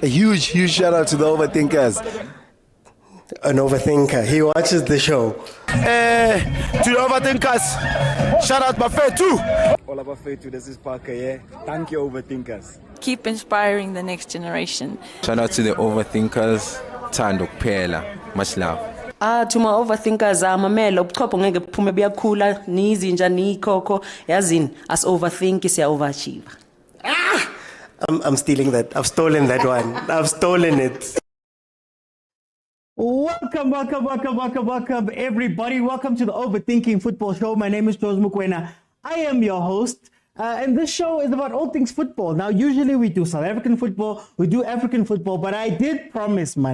A huge shout out to the overthinkers. An overthinker. He watches the show. To the overthinkers, shout out Buffet too. All about Fetu, this is Parker, yeah? Thank you, overthinkers. Keep inspiring the next generation. Shout out to the overthinkers. Tando Pela. Much love. To my overthinkers, mamela ubuchopho ngeke buphume buyakhula nizinja nikhokho yazini as overthink siya overachieve. I'm stealing that. I've stolen that one. I've stolen it. Welcome, everybody. Welcome to the Overthinking Football Show. My name is Mokwena. I am your host. And this show is about all things football. Now, usually we do South African football, we do African football, but I did promise my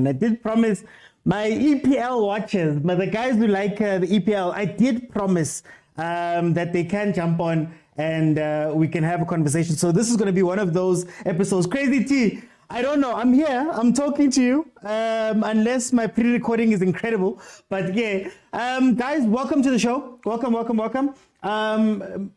EPL watchers, the guys who like the EPL, I did promise that they can jump on and we can have a conversation. So this is going to be one of those episodes. Crazy T, I don't know. I'm here. I'm talking to you, unless my pre-recording is incredible. But yeah, guys, welcome to the show. Welcome.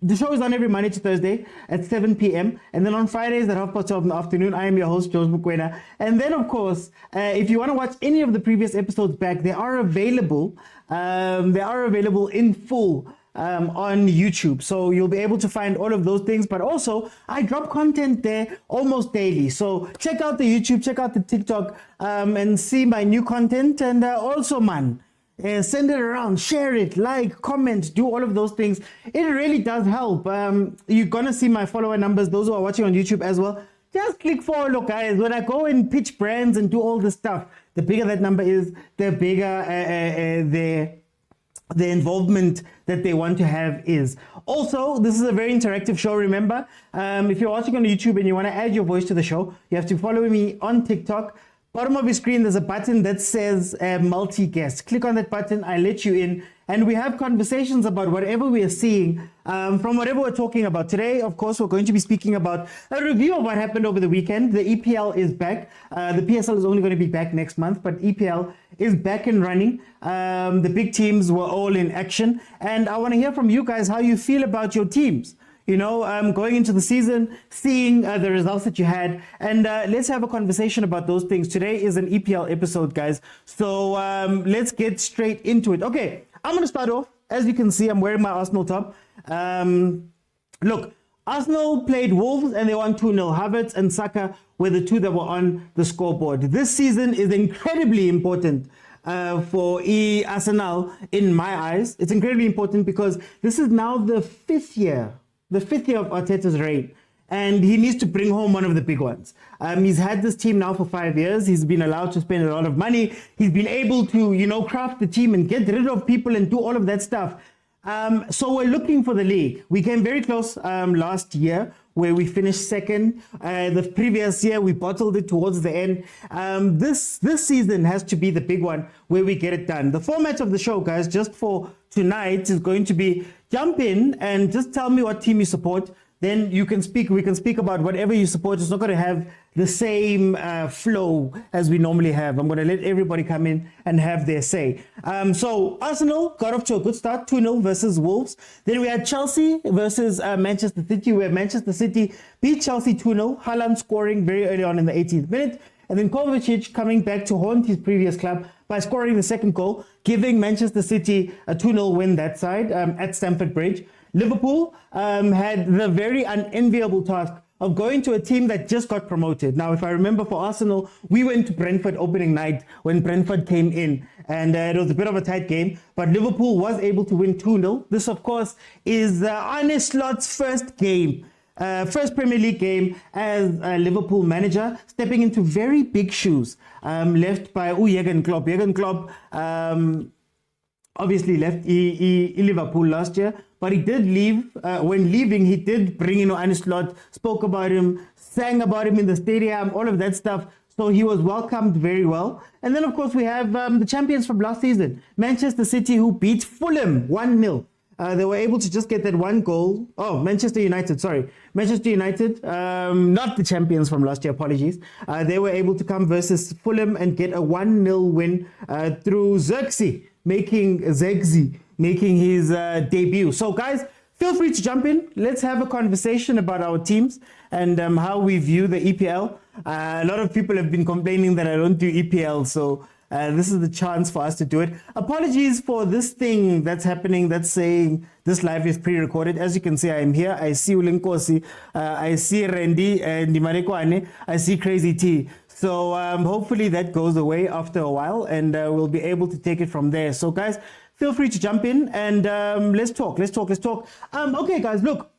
The show is on every Monday to Thursday at 7 p.m. And then on Fridays at 12:30 in the afternoon. I am your host, Mokwena. And then, of course, if you want to watch any of the previous episodes back, they are available. They are available in full on YouTube. So you'll be able to find all of those things. But also, I drop content there almost daily. So check out the YouTube, check out the TikTok, and see my new content. And also, man, send it around, share it, like, comment, do all of those things. It really does help. You're gonna see my follower numbers, those who are watching on YouTube as well. Just click follow, guys. When I go and pitch brands and do all this stuff, the bigger that number is, the bigger the involvement that they want to have is. Also, this is a very interactive show, remember. If you're watching on YouTube and you want to add your voice to the show, you have to follow me on TikTok. Bottom of your screen, there's a button that says multi-guest. Click on that button, I let you in, and we have conversations about whatever we are seeing, from whatever we're talking about. Today, of course, we're going to be speaking about a review of what happened over the weekend. The EPL is back. The PSL is only going to be back next month, but EPL is back and running. The big teams were all in action, and I want to hear from you guys how you feel about your teams. You know, going into the season, seeing the results that you had, and let's have a conversation about those things. Today is an EPL episode, guys. So let's get straight into it. Okay, I'm going to start off. As you can see, I'm wearing my Arsenal top. Look, Arsenal played Wolves and they won 2-0. Havertz and Saka were the two that were on the scoreboard. This season is incredibly important for Arsenal in my eyes. It's incredibly important because this is now the fifth year of Arteta's reign, and he needs to bring home one of the big ones. He's had this team now for 5 years. He's been allowed to spend a lot of money. He's been able to, craft the team and get rid of people and do all of that stuff. So we're looking for the league. We came very close last year, where we finished second. The previous year, we bottled it towards the end. This season has to be the big one where we get it done. The format of the show, guys, just for tonight, is going to be jump in and just tell me what team you support. Then we can speak about whatever you support. It's not going to have the same flow as we normally have. I'm going to let everybody come in and have their say. So Arsenal got off to a good start, 2-0 versus Wolves. Then we had Chelsea versus Manchester City, where Manchester City beat Chelsea 2-0. Haaland scoring very early on in the 18th minute. And then Kovacic coming back to haunt his previous club by scoring the second goal, giving Manchester City a 2-0 win that side at Stamford Bridge. Liverpool had the very unenviable task of going to a team that just got promoted. Now, if I remember for Arsenal, we went to Brentford opening night when Brentford came in, and it was a bit of a tight game, but Liverpool was able to win 2-0. This, of course, is Arne Slot's first Premier League game as a Liverpool manager, stepping into very big shoes, left by Jurgen Klopp. Jurgen Klopp obviously left Liverpool last year, but he did leave. When leaving, he did bring in Arne Slot, spoke about him, sang about him in the stadium, all of that stuff. So he was welcomed very well. And then, of course, we have the champions from last season, Manchester City, who beat Fulham 1-0. They were able to just get that one goal. Oh, Manchester United, not the champions from last year, apologies. They were able to come versus Fulham and get a 1-0 win through Zirkzee making his debut. So, guys, feel free to jump in. Let's have a conversation about our teams and how we view the EPL. A lot of people have been complaining that I don't do EPL, so this is the chance for us to do it. Apologies for this thing that's happening that's saying this live is pre-recorded. As you can see, I am here. I see Ulinkosi, I see Randy and Dimarekwane, I see Crazy T. So hopefully that goes away after a while and we'll be able to take it from there. So guys, feel free to jump in and let's talk. Okay guys, look,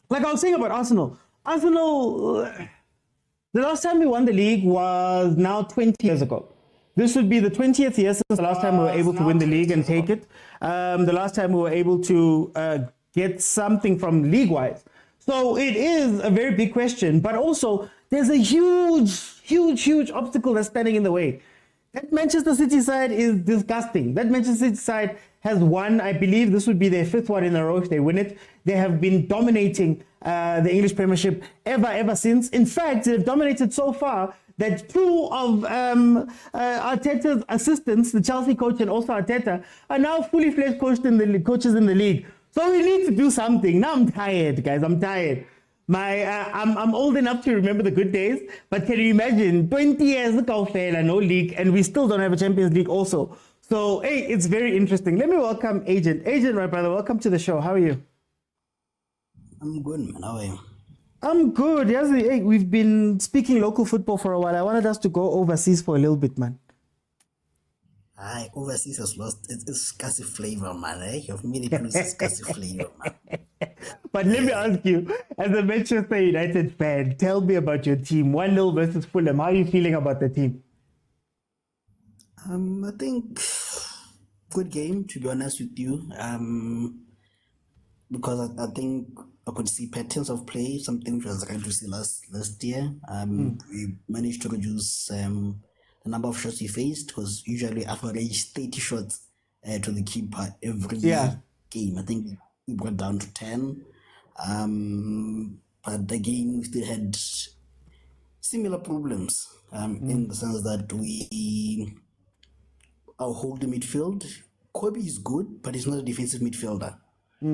like I was saying about Arsenal, the last time we won the league was now 20 years ago. This would be the 20th year since the last time we were able to win the league and take it. The last time we were able to get something from league-wise. So it is a very big question, but also there's a huge obstacle that's standing in the way. That Manchester City side is disgusting. That Manchester City side has won, I believe this would be their 5th one in a row if they win it. They have been dominating the English Premiership ever since. In fact, they've dominated so far that 2 of Arteta's assistants, the Chelsea coach and also Arteta, are now fully fledged coaches in the league. So we need to do something. Now I'm tired, guys. I'm tired. I'm old enough to remember the good days, but can you imagine 20 years ago, no league, and we still don't have a Champions League also. So hey, it's very interesting. Let me welcome Agent. Agent, my brother, welcome to the show. How are you? I'm good, man. How are you? I'm good. Yes, hey, we've been speaking local football for a while. I wanted us to go overseas for a little bit, man. Aye, overseas has lost its scuzzy flavor, man. You've made it lose its scuzzy flavor, man. But let me ask you, as a Manchester United fan, tell me about your team. 1-0 versus Fulham. How are you feeling about the team? I think good game, to be honest with you. Because I think I could see patterns of play, something which was going to see last year. We managed to reduce the number of shots we faced, because usually average 30 shots to the keeper every game. I think we brought down to 10. But again, we still had similar problems in the sense that our holding midfield, Kobe is good, but he's not a defensive midfielder.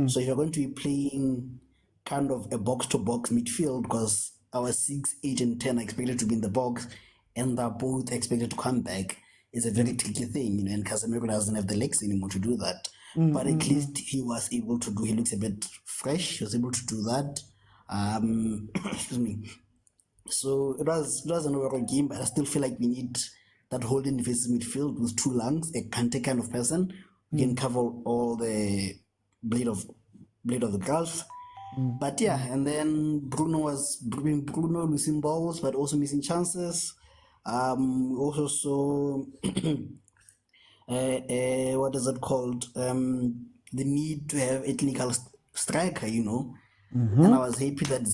So if you're going to be playing kind of a box-to-box midfield, because our 6, 8, and 10 are expected to be in the box, and they're both expected to come back, it's a very tricky thing, and Casemiro doesn't have the legs anymore to do that. But at least he was able to do. He looks a bit fresh. He was able to do that. Excuse me. So it was an overall game, but I still feel like we need that holding defensive midfield with 2 lungs, a Kante kind of person who can cover all the blade of the grass. But yeah, and then Bruno losing balls, but also missing chances. Also saw what is it called? The need to have a clinical striker, you know. And I was happy that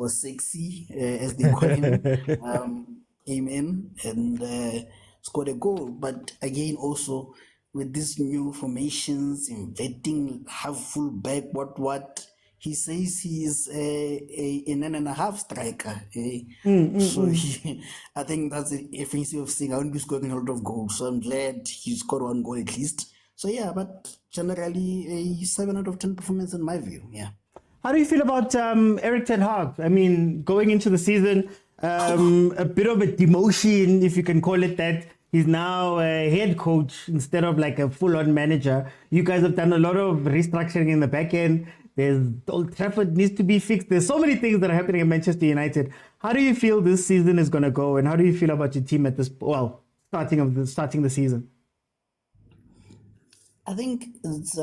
Sexy, as they call him, came in and scored a goal. But again, also with these new formations, inverting half full back, what he says he is a 9.5 striker. So I think that's the offensive thing. I won't be scoring a lot of goals, so I'm glad he scored 1 goal at least. So yeah, but generally a 7 out of 10 performance in my view. Yeah. How do you feel about Erik ten Hag? I mean, going into the season, a bit of a demotion, if you can call it that. He's now a head coach instead of like a full-on manager. You guys have done a lot of restructuring in the back end. There's Old Trafford needs to be fixed. There's so many things that are happening at Manchester United. How do you feel this season is going to go, and how do you feel about your team at this starting the season? I think it's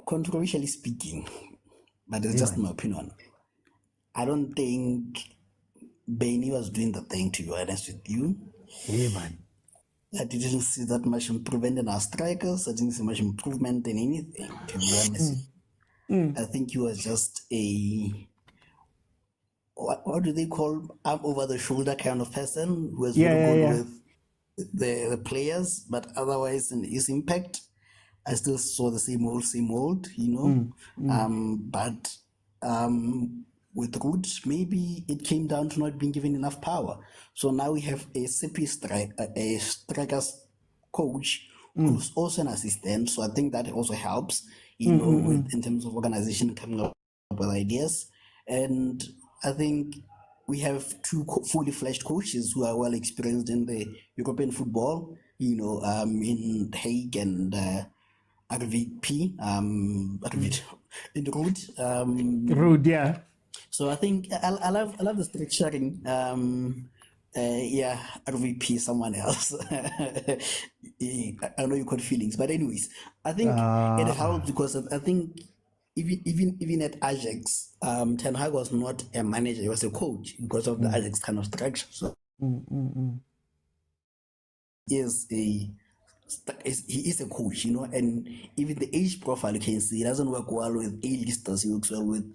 controversially speaking, but it's just my opinion. I don't think Benny was doing the thing, to be honest with you. Yeah, man. I didn't see that much improvement in our strikers. I didn't see much improvement in anything, to be honest. I think he was just a, what do they call, up over the shoulder kind of person who was very good with the players, but otherwise in his impact, I still saw the same old, you know. But with Roots, maybe it came down to not being given enough power. So now we have a CP striker's coach who's also an assistant. So I think that also helps, in terms of organization, coming up with ideas. And I think we have two fully fledged coaches who are well experienced in the European football, in Hague and RVP, in the road. Rude, yeah. So I think I love the structuring. RVP, someone else. I know you got feelings, but anyways, I think it helps because I think even at Ajax, Ten Hag was not a manager; he was a coach because of the Ajax kind of structure. So he is a coach, and even the age profile you can see, it doesn't work well with A-listers. He works well with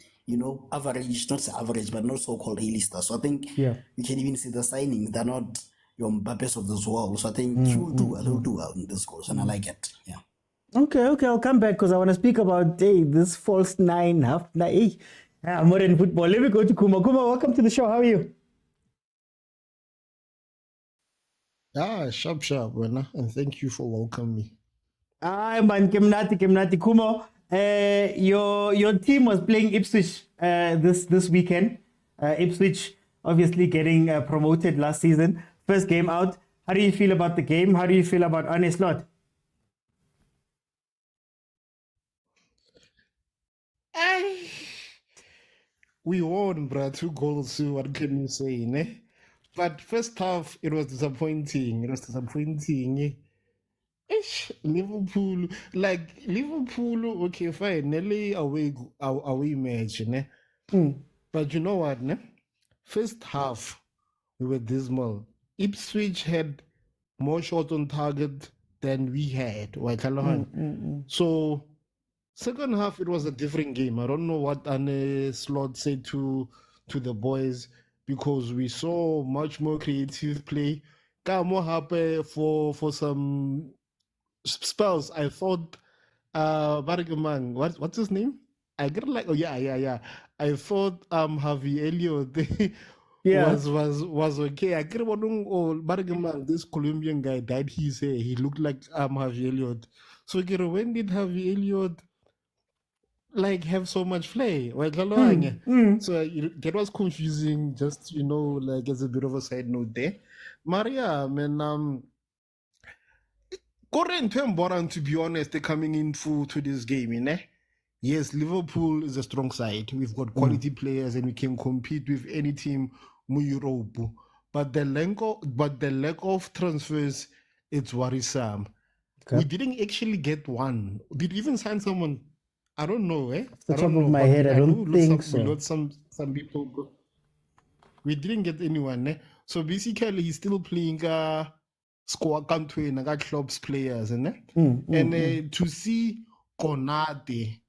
average, not average, but not so-called A-listers. So I think you can even see the signings; they're not your Mbappes of this world. So I think he'll do well in this course, and I like it. Yeah. Okay, I'll come back because I want to speak about this false nine, half nine. Modern football. Let me go to Kuma. Kuma, welcome to the show. How are you? Sharp, and thank you for welcoming me. Man, Kemnati. Kuma, your team was playing Ipswich this weekend. Ipswich obviously getting promoted last season. First game out. How do you feel about the game? How do you feel about Arne Slot? We won, bruh. 2 goals to what can you say, ne? But first half, it was disappointing. Liverpool, okay, fine. Nearly away match, ne? But you know what, ne? First half, we were dismal. Ipswich had more shots on target than we had. So, second half, it was a different game. I don't know what Arne Slot said to the boys because we saw much more creative play. Got more happy for some spells. I thought, what's his name? I get I thought Harvey Elliott was okay. I get one this Colombian guy dyed his hair. He looked like Harvey Elliott. So when did Harvey Elliott have so much flair? So that was confusing, just as a bit of a side note there. Maria, man, current important to be honest, they're coming in full to this game, Yes, Liverpool is a strong side. We've got quality players and we can compete with any team in Europe. But the lack of transfers, it's worrisome. Okay. We didn't actually get one. Did we even sign someone? I don't know, Off the top of my head, I don't think so. Some people go. We didn't get anyone, So basically, he's still playing squad country and clubs players, and to see Konate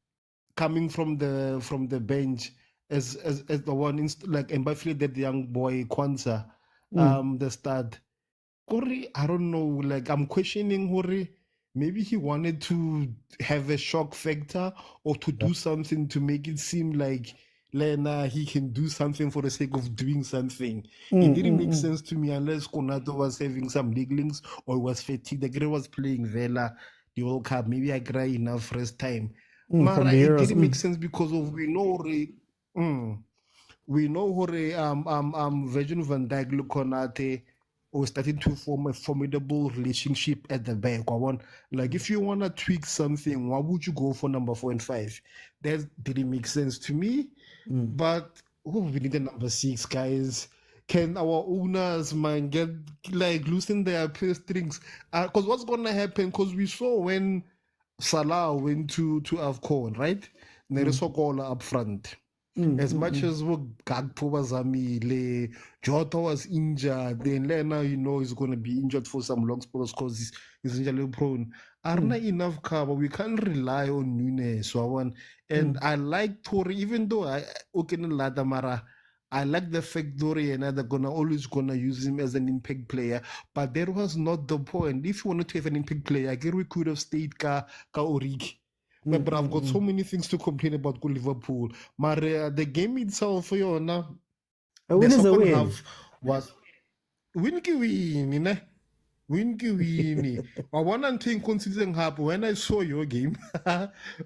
coming from the bench as the one Mbappé, that young boy Kwanzaa, the start. Hori, I don't know. I'm questioning Hori. Maybe he wanted to have a shock factor or to do something to make it seem like Lena, he can do something for the sake of doing something. It didn't make sense to me unless Konato was having some leaguelings or was fatigued. The guy was playing Vela, the World Cup. Maybe I cry enough first time. It didn't make sense because of we know Virgil van Dijk, Konate, or starting to form a formidable relationship at the back. If you want to tweak something, why would you go for number 4 and 5? That didn't make sense to me. But we need a number 6, guys. Can our owners, man, get loosen their purse strings? Because what's going to happen? Because we saw when Salah went to AFCON, right? There is a goal up front. As much as Gakpo was Jota was injured, then Lena, he's going to be injured for some long sports because he's injury prone. Arna enough cover. We can't rely on Nunes. And I like Tori, even though I like the fact Tori and they're always gonna use him as an impact player, but that was not the point. If you wanted to have an impact player, I guess we could have stayed Ka Origi. But I've got so many things to complain about Liverpool. Maria, the game itself, the second half was win. Win ki win. One thing considering happen when I saw your game,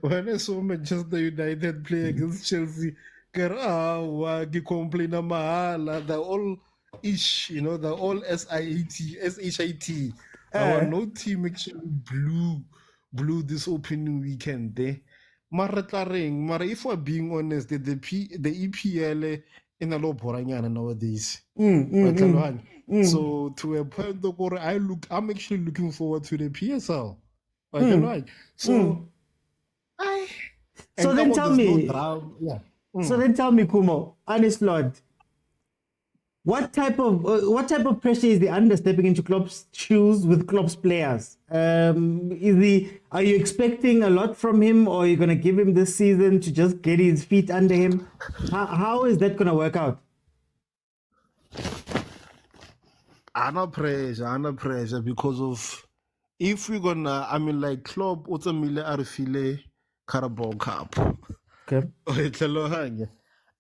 when I saw Manchester United play against Chelsea, ki complain mahala, the all ish, you know, the all SHIT. Our no team actually blew this opening weekend there. Mara if we're being honest, the EPL in a lot boranyana nowadays. So to a point I'm actually looking forward to the PSL. So So then tell me, so then tell me, Kumo, honest Lord, what type of pressure is the under stepping into Klopp's shoes with Klopp's players? Are you expecting a lot from him, or are you going to give him this season to just get his feet under him? How is that going to work out? Under pressure because of if we're gonna, I mean, like Klopp, ultimately, Arfile Carabao Cup. Okay.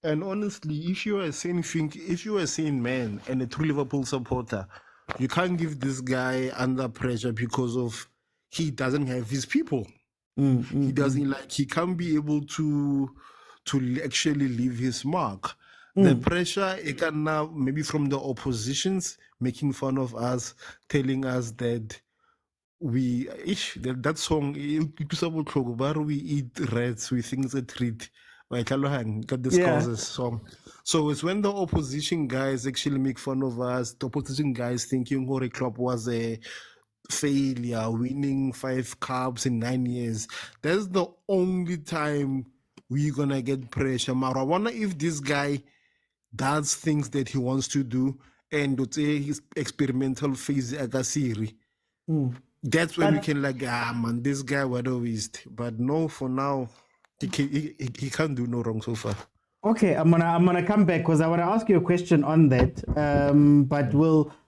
And honestly, if you are a sane man and a true Liverpool supporter, you can't give this guy under pressure because of he doesn't have his people. He doesn't he can't be able to actually leave his mark. The pressure it can now maybe from the oppositions making fun of us, telling us that that song we eat rats, we think it's a treat. Got this causes song. So it's when the opposition guys actually make fun of us, the opposition guys thinking Hore Club was a failure, winning 5 cups in 9 years. That's the only time we're gonna get pressure. Mara, I wonder if this guy does things that he wants to do and would say his experimental phase agasiri. That's when we can man, this guy what a waste. But no, for now, he can't do no wrong so far. Okay, I'm gonna come back because I want to ask you a question on that. But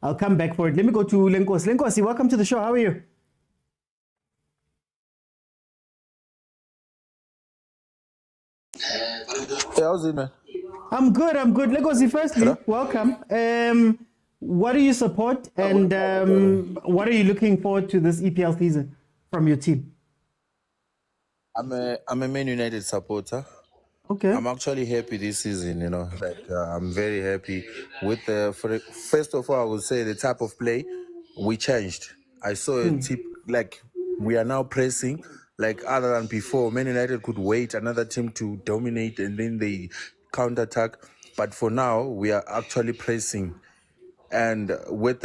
I'll come back for it. Let me go to Lenkosi. Lenkosi, welcome to the show. How are you? Hey, how's it, man? I'm good. Lenkosi, firstly, welcome. What do you support, and what are you looking forward to this EPL season from your team? I'm a Man United supporter. Okay. I'm actually happy this season, you know. I'm very happy with first of all, I would say the type of play we changed. I saw a tip we are now pressing other than before. Man United could wait another team to dominate and then they counterattack. But for now, we are actually pressing. And with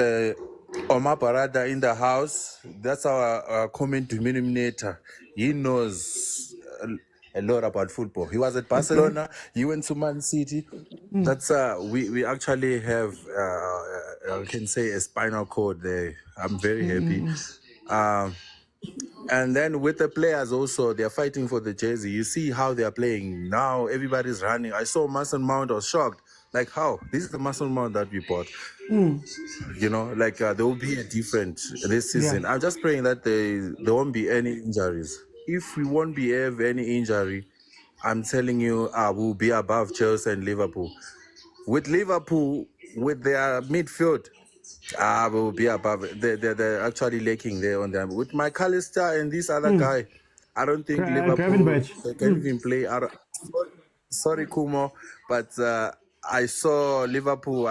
Omar Barada in the house, that's our common denominator. He knows a lot about football. He was at Barcelona. He went to Man City. That's we actually have I can say a spinal cord there. I'm very happy. And then with the players also, they're fighting for the jersey. You see how they're playing now. Everybody's running. I saw Mason Mount. I was shocked. How? This is the Mason Mount that we bought. You know, there will be a different this season. Yeah. I'm just praying that there won't be any injuries. If we won't have any injury, I'm telling you, we'll be above Chelsea and Liverpool. With Liverpool, with their midfield, we'll be above. They're actually lacking there on them. With McAllister and this other guy, I don't think Liverpool they can even play. Sorry, Kumo, but I saw Liverpool.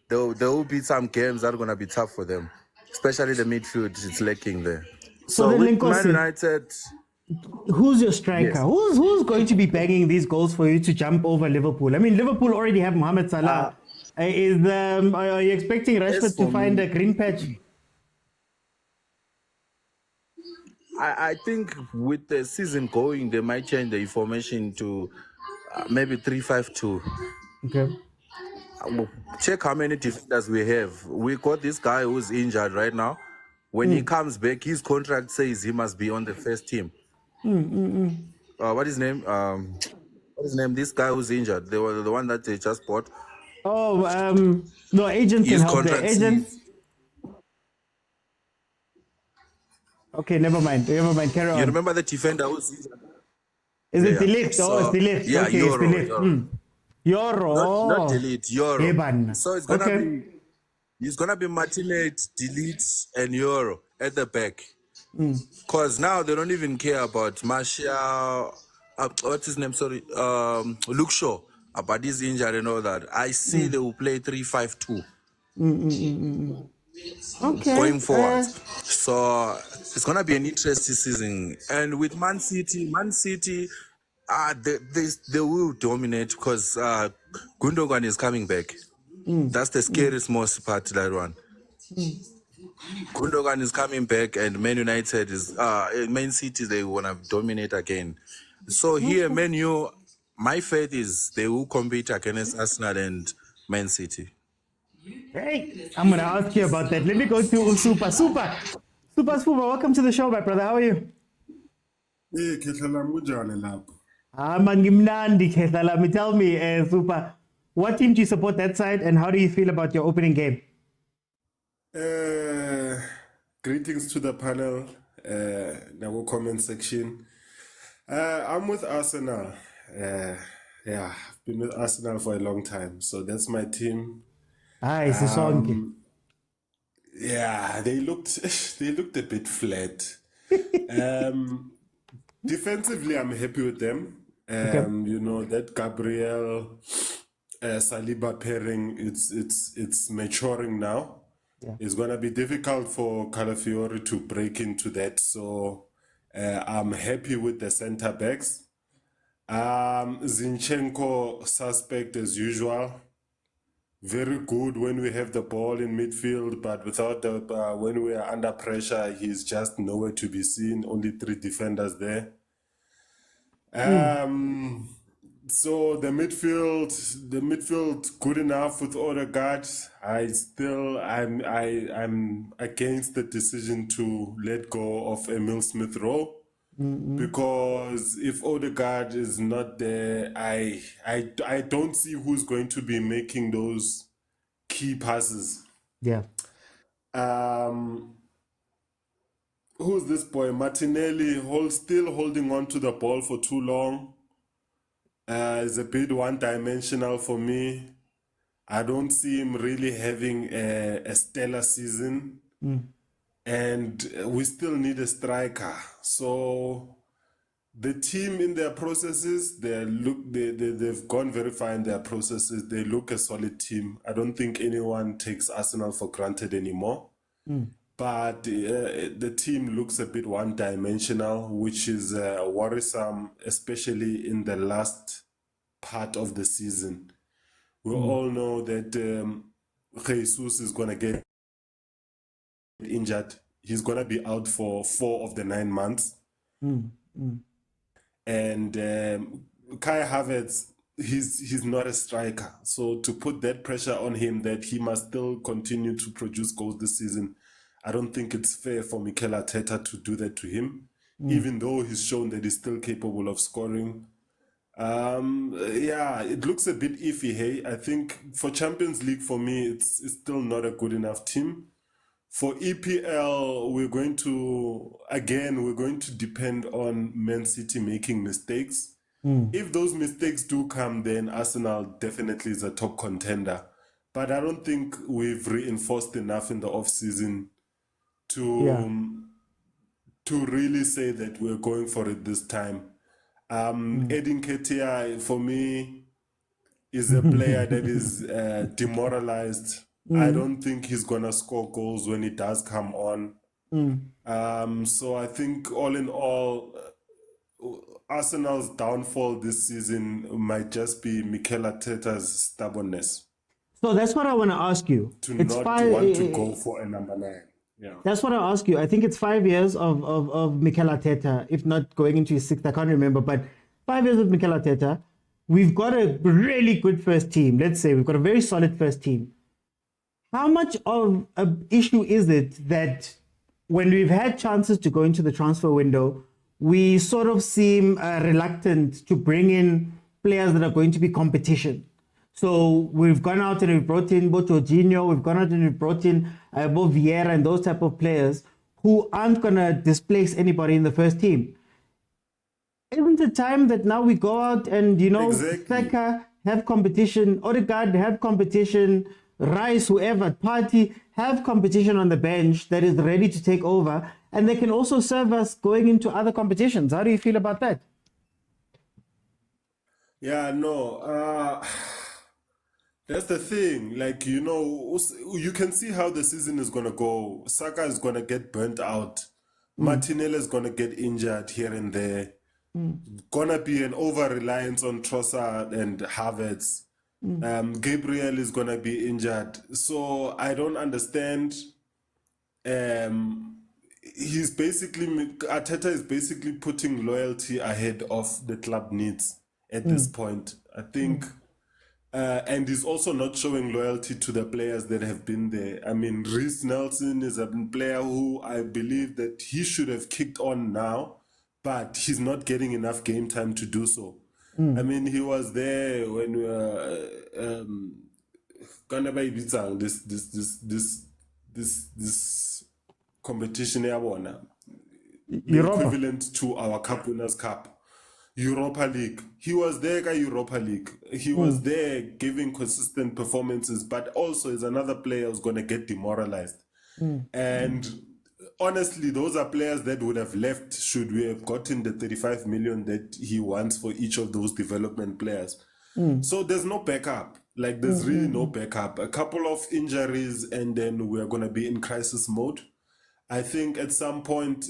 There will be some games that are going to be tough for them, especially the midfield. It's lacking there. So with Man United, who's your striker? Yes. Who's going to be banging these goals for you to jump over Liverpool? I mean, Liverpool already have Mohamed Salah. Are you expecting Rashford to find a green patch? I think with the season going, they might change the formation to maybe 3-5-2. Okay. Check how many defenders we have. We got this guy who's injured right now. When he comes back, his contract says he must be on the first team. What is his name? This guy who's injured. They were the one that they just bought. No, agent can help there. Agent. Okay, never mind. Carry on. You remember the defender who's injured? Is it Delete? So, it's Delete. Yeah, okay, Euro. Euro. Not Delete, Euro. So it's gonna be He's gonna be Martinez, Delete, and Euro at the back. Cause now they don't even care about Martial. What's his name? Sorry, Luke Shaw, about his injury and all that. I see they will play 3-5-2 going forward. So it's gonna be an interesting season. And with Man City, they will dominate because Gundogan is coming back. That's the scariest most part, that one. Gundogan is coming back, and Man United is Man City. They wanna dominate again. So here, Man U, my faith is they will compete against Arsenal and Man City. Hey, I'm going to ask you about that. Let me go to Super. Welcome to the show, my brother. How are you? Hey, man, Mangimnandi Kesalami. Tell me, Super, what team do you support that side, and how do you feel about your opening game? Greetings to the panel, the comment section. I'm with Arsenal. I've been with Arsenal for a long time, so that's my team. It's a song. Yeah, they looked a bit flat. Defensively, I'm happy with them. You know, that Gabriel Saliba pairing, it's maturing now. It's gonna be difficult for Calafiori to break into that. So I'm happy with the center backs. Zinchenko suspect as usual. Very good when we have the ball in midfield, but without the when we are under pressure, he's just nowhere to be seen. Only 3 defenders there. So the midfield good enough with Odegaard. I'm against the decision to let go of Emil Smith Rowe. Because if Odegaard is not there, I don't see who's going to be making those key passes. Yeah. Who's this boy? Martinelli, still holding on to the ball for too long. Is a bit one-dimensional for me. I don't see him really having a stellar season. And we still need a striker. So the team in their processes, they've gone very far in their processes. They look a solid team. I don't think anyone takes Arsenal for granted anymore. But the team looks a bit one-dimensional, which is worrisome, especially in the last part of the season. We all know that Jesus is going to get injured. He's going to be out for 4 of the 9 months. And Kai Havertz, he's not a striker. So to put that pressure on him that he must still continue to produce goals this season, I don't think it's fair for Mikel Arteta to do that to him, even though he's shown that he's still capable of scoring. It looks a bit iffy, hey? I think for Champions League, for me, it's still not a good enough team. For EPL, we're going to depend on Man City making mistakes. If those mistakes do come, then Arsenal definitely is a top contender. But I don't think we've reinforced enough in the off-season to really say that we're going for it this time. Edin Ketia, for me, is a player that is demoralized. I don't think he's going to score goals when he does come on. So I think all in all, Arsenal's downfall this season might just be Mikel Arteta's stubbornness. So that's what I want to ask you. Want to go for a number 9. Yeah. That's what I ask you. I think it's 5 years of Mikel Arteta, if not going into his 6th, I can't remember, but 5 years of Mikel Arteta. We've got a really good first team. Let's say we've got a very solid first team. How much of an issue is it that when we've had chances to go into the transfer window, we sort of seem reluctant to bring in players that are going to be competition? So we've gone out and we've brought in Jorginho, we've gone out and we've brought in Vieira and those type of players who aren't going to displace anybody in the first team. Isn't it time that now we go out and, Saka have competition, Odegaard have competition, Rice, whoever, Party, have competition on the bench that is ready to take over, and they can also serve us going into other competitions. How do you feel about that? Yeah, no. That's the thing. Like, you know, you can see how the season is going to go. Saka is going to get burnt out. Martinelli is going to get injured here and there. Gonna be an over-reliance on Trossard and Havertz. Gabriel is gonna be injured. So I don't understand. He's basically, Arteta is basically putting loyalty ahead of the club needs at this point. I think, and he's also not showing loyalty to the players that have been there. I mean, Reece Nelson is a player who I believe that he should have kicked on now, but he's not getting enough game time to do so. I mean, he was there when we were this competition, equivalent to our Cup Winners' Cup. Europa League. He was there at Europa League. He was there giving consistent performances, but also is another player who's going to get demoralized. And honestly, those are players that would have left should we have gotten the 35 million that he wants for each of those development players. So there's no backup. Like, there's really no backup. A couple of injuries, and then we're going to be in crisis mode. I think at some point,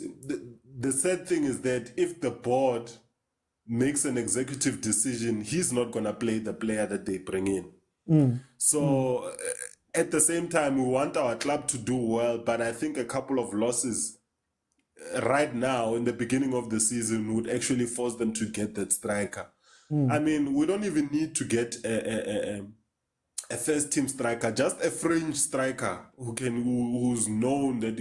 the sad thing is that if the board makes an executive decision, he's not going to play the player that they bring in. So at the same time, we want our club to do well, but I think a couple of losses right now in the beginning of the season would actually force them to get that striker. I mean, we don't even need to get a first team striker, just a fringe striker who's known that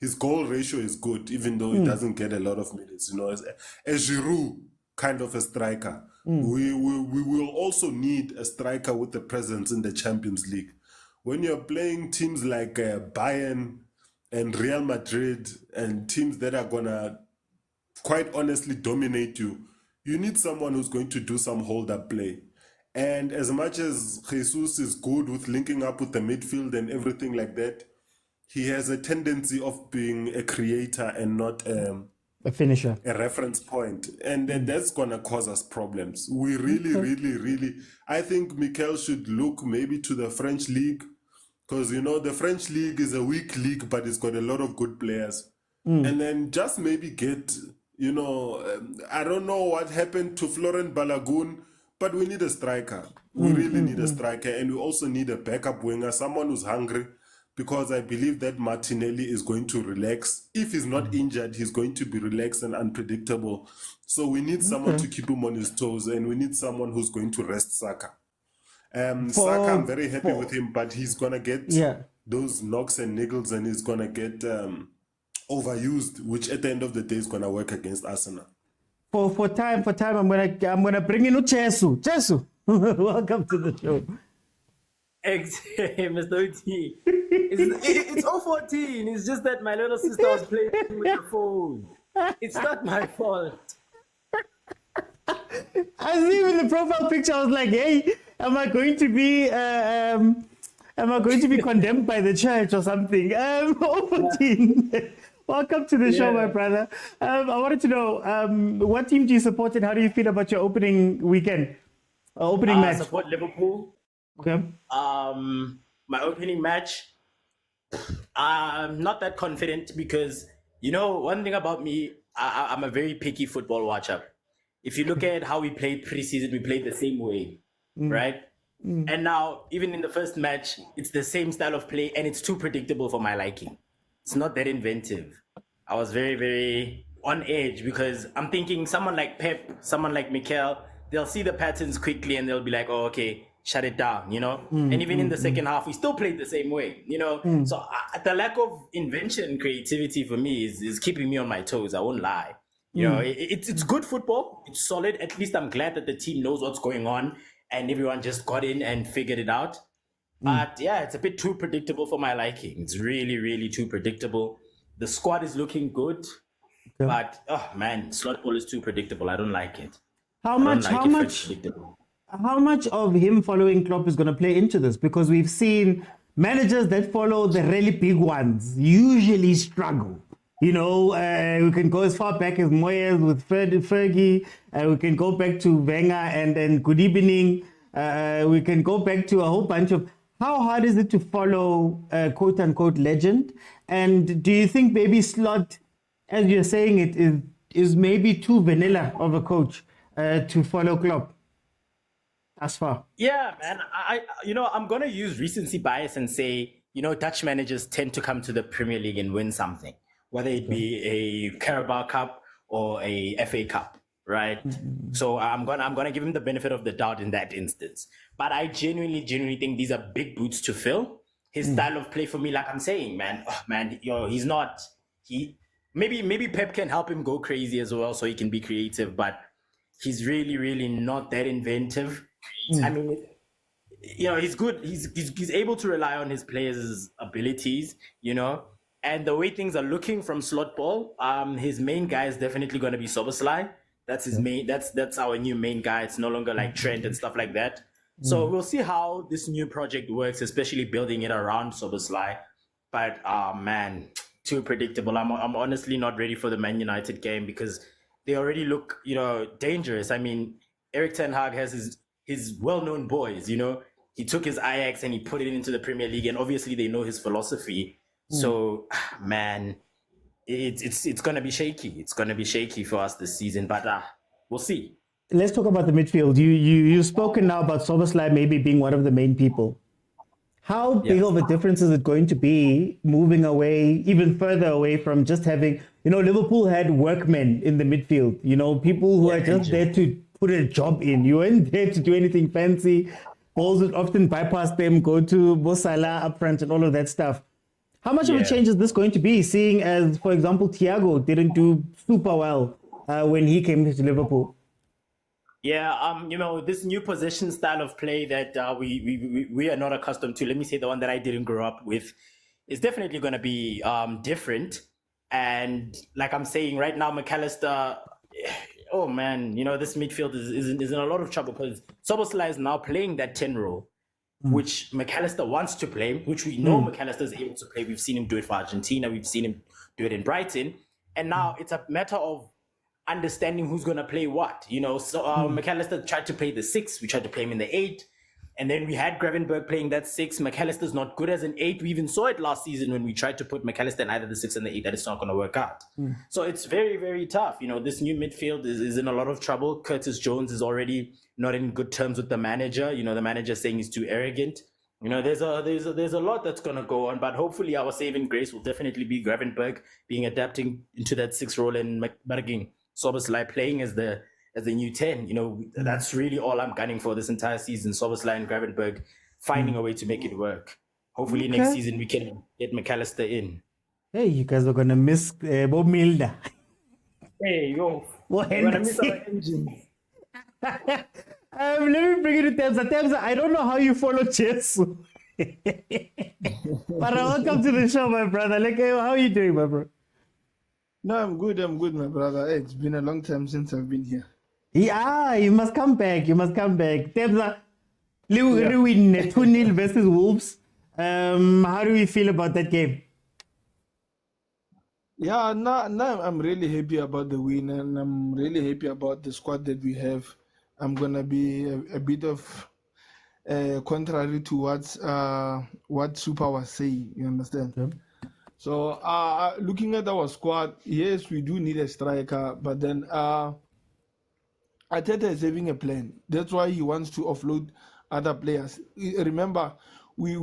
his goal ratio is good, even though he doesn't get a lot of minutes. You know, a Giroud kind of a striker. We will also need a striker with a presence in the Champions League. When you're playing teams like Bayern and Real Madrid and teams that are gonna quite honestly dominate you, you need someone who's going to do some hold-up play. And as much as Jesus is good with linking up with the midfield and everything like that, he has a tendency of being a creator and not a finisher, a reference point. And then that's going to cause us problems. We really, I think Mikel should look maybe to the French league, because, you know, the French league is a weak league, but it's got a lot of good players. And then just maybe get, you know, I don't know what happened to Florent Balagun, but we need a striker. We really need a striker. And we also need a backup winger, someone who's hungry, because I believe that Martinelli is going to relax. If he's not injured, he's going to be relaxed and unpredictable. So we need someone to keep him on his toes, and we need someone who's going to rest Saka. Saka, I'm very happy with him, but he's going to get those knocks and niggles, and he's going to get overused, which at the end of the day is going to work against Arsenal. For time, I'm gonna bring in Chesu. Chesu, welcome to the show. Mr. OT. It's 014. It's just that my little sister was playing with the phone. It's not my fault. I see with the profile picture, I was like, hey, am I going to be condemned by the church or something? 014. Welcome to the show, my brother. I wanted to know, what team do you support and how do you feel about your opening weekend? Opening match? I support Liverpool. Okay. My opening match, I'm not that confident because, you know, one thing about me, I'm a very picky football watcher. If you look at how we played preseason, we played the same way, right? And now, even in the first match, it's the same style of play and it's too predictable for my liking. It's not that inventive. I was very, very on edge because I'm thinking someone like Pep, someone like Mikel, they'll see the patterns quickly and they'll be like, oh, okay, shut it down, you know? And even in the second half, we still played the same way, you know? So the lack of invention and creativity for me is keeping me on my toes. I won't lie. You know, it's good football. It's solid. At least I'm glad that the team knows what's going on and everyone just got in and figured it out. But yeah, it's a bit too predictable for my liking. It's really, really too predictable. The squad is looking good, but oh man, slot ball is too predictable. I don't like it. How how much of him following Klopp is going to play into this? Because we've seen managers that follow the really big ones usually struggle. You know, we can go as far back as Moyes with Fergie. We can go back to Wenger and Good Evening. We can go back to a whole bunch of... How hard is it to follow quote-unquote legend? And do you think maybe Slot, as you're saying it, is maybe too vanilla of a coach to follow Klopp as far? Yeah, man. I'm going to use recency bias and say, Dutch managers tend to come to the Premier League and win something, whether it be a Carabao Cup or a FA Cup, right? Mm-hmm. So I'm gonna give him the benefit of the doubt in that instance. But I genuinely think these are big boots to fill. His style of play, for me, like I'm saying, he's not. Maybe Pep can help him go crazy as well, so he can be creative. But he's really not that inventive. I mean, he's good. He's able to rely on his players' abilities, And the way things are looking from slot ball, his main guy is definitely going to be Soboslai. That's his main. That's our new main guy. It's no longer like Trent and stuff like that. So we'll see how this new project works, especially building it around Soboslai. But man, too predictable. I'm honestly not ready for the Man United game because they already look, dangerous. I mean, Erik ten Hag has his well-known boys. He took his Ajax and he put it into the Premier League, and obviously they know his philosophy. So, man, it's going to be shaky. It's going to be shaky for us this season, but we'll see. Let's talk about the midfield. You've spoken now about Soboslai maybe being one of the main people. How big of a difference is it going to be moving away, even further away from just having, Liverpool had workmen in the midfield, people who are just there to put a job in. You weren't there to do anything fancy. Balls would often bypass them, go to Bosala up front and all of that stuff. How much of a change is this going to be, seeing as, for example, Thiago didn't do super well when he came to Liverpool? Yeah, this new possession style of play that we are not accustomed to, let me say the one that I didn't grow up with, is definitely going to be different. And like I'm saying right now, McAllister, oh man, this midfield is in a lot of trouble because Soboslai is now playing that 10 role, which McAllister wants to play, which we know McAllister is able to play. We've seen him do it for Argentina. We've seen him do it in Brighton. And now it's a matter of understanding who's going to play what. So McAllister tried to play the 6. We tried to play him in the 8. And then we had Gravenberg playing that 6. McAllister's not good as an 8. We even saw it last season when we tried to put McAllister in either the 6 and the 8, that it's not going to work out. So it's very, very tough. This new midfield is in a lot of trouble. Curtis Jones is already not in good terms with the manager. The manager saying he's too arrogant. There's a lot that's going to go on, but hopefully our saving grace will definitely be Gravenberg adapting into that 6 role and McBarging Soboslai playing as the new 10. That's really all I'm gunning for this entire season. Soboslai and Gravenberg finding a way to make it work. Hopefully next season we can get McAllister in. Hey, you guys are gonna miss Bob Milner. Hey, yo, we're gonna miss our engine. Let me bring you to Temsa. Temsa, I don't know how you follow chess. But welcome to the show, my brother. How are you doing, my bro? No, I'm good, my brother. Hey, it's been a long time since I've been here. Yeah, you must come back. Temsa, we win 2-0 versus Wolves. How do we feel about that game? Yeah, now I'm really happy about the win, and I'm really happy about the squad that we have. I'm going to be a bit of contrary to what Super was saying, you understand? Okay. So, looking at our squad, yes, we do need a striker, but then Arteta is having a plan. That's why he wants to offload other players. Remember, we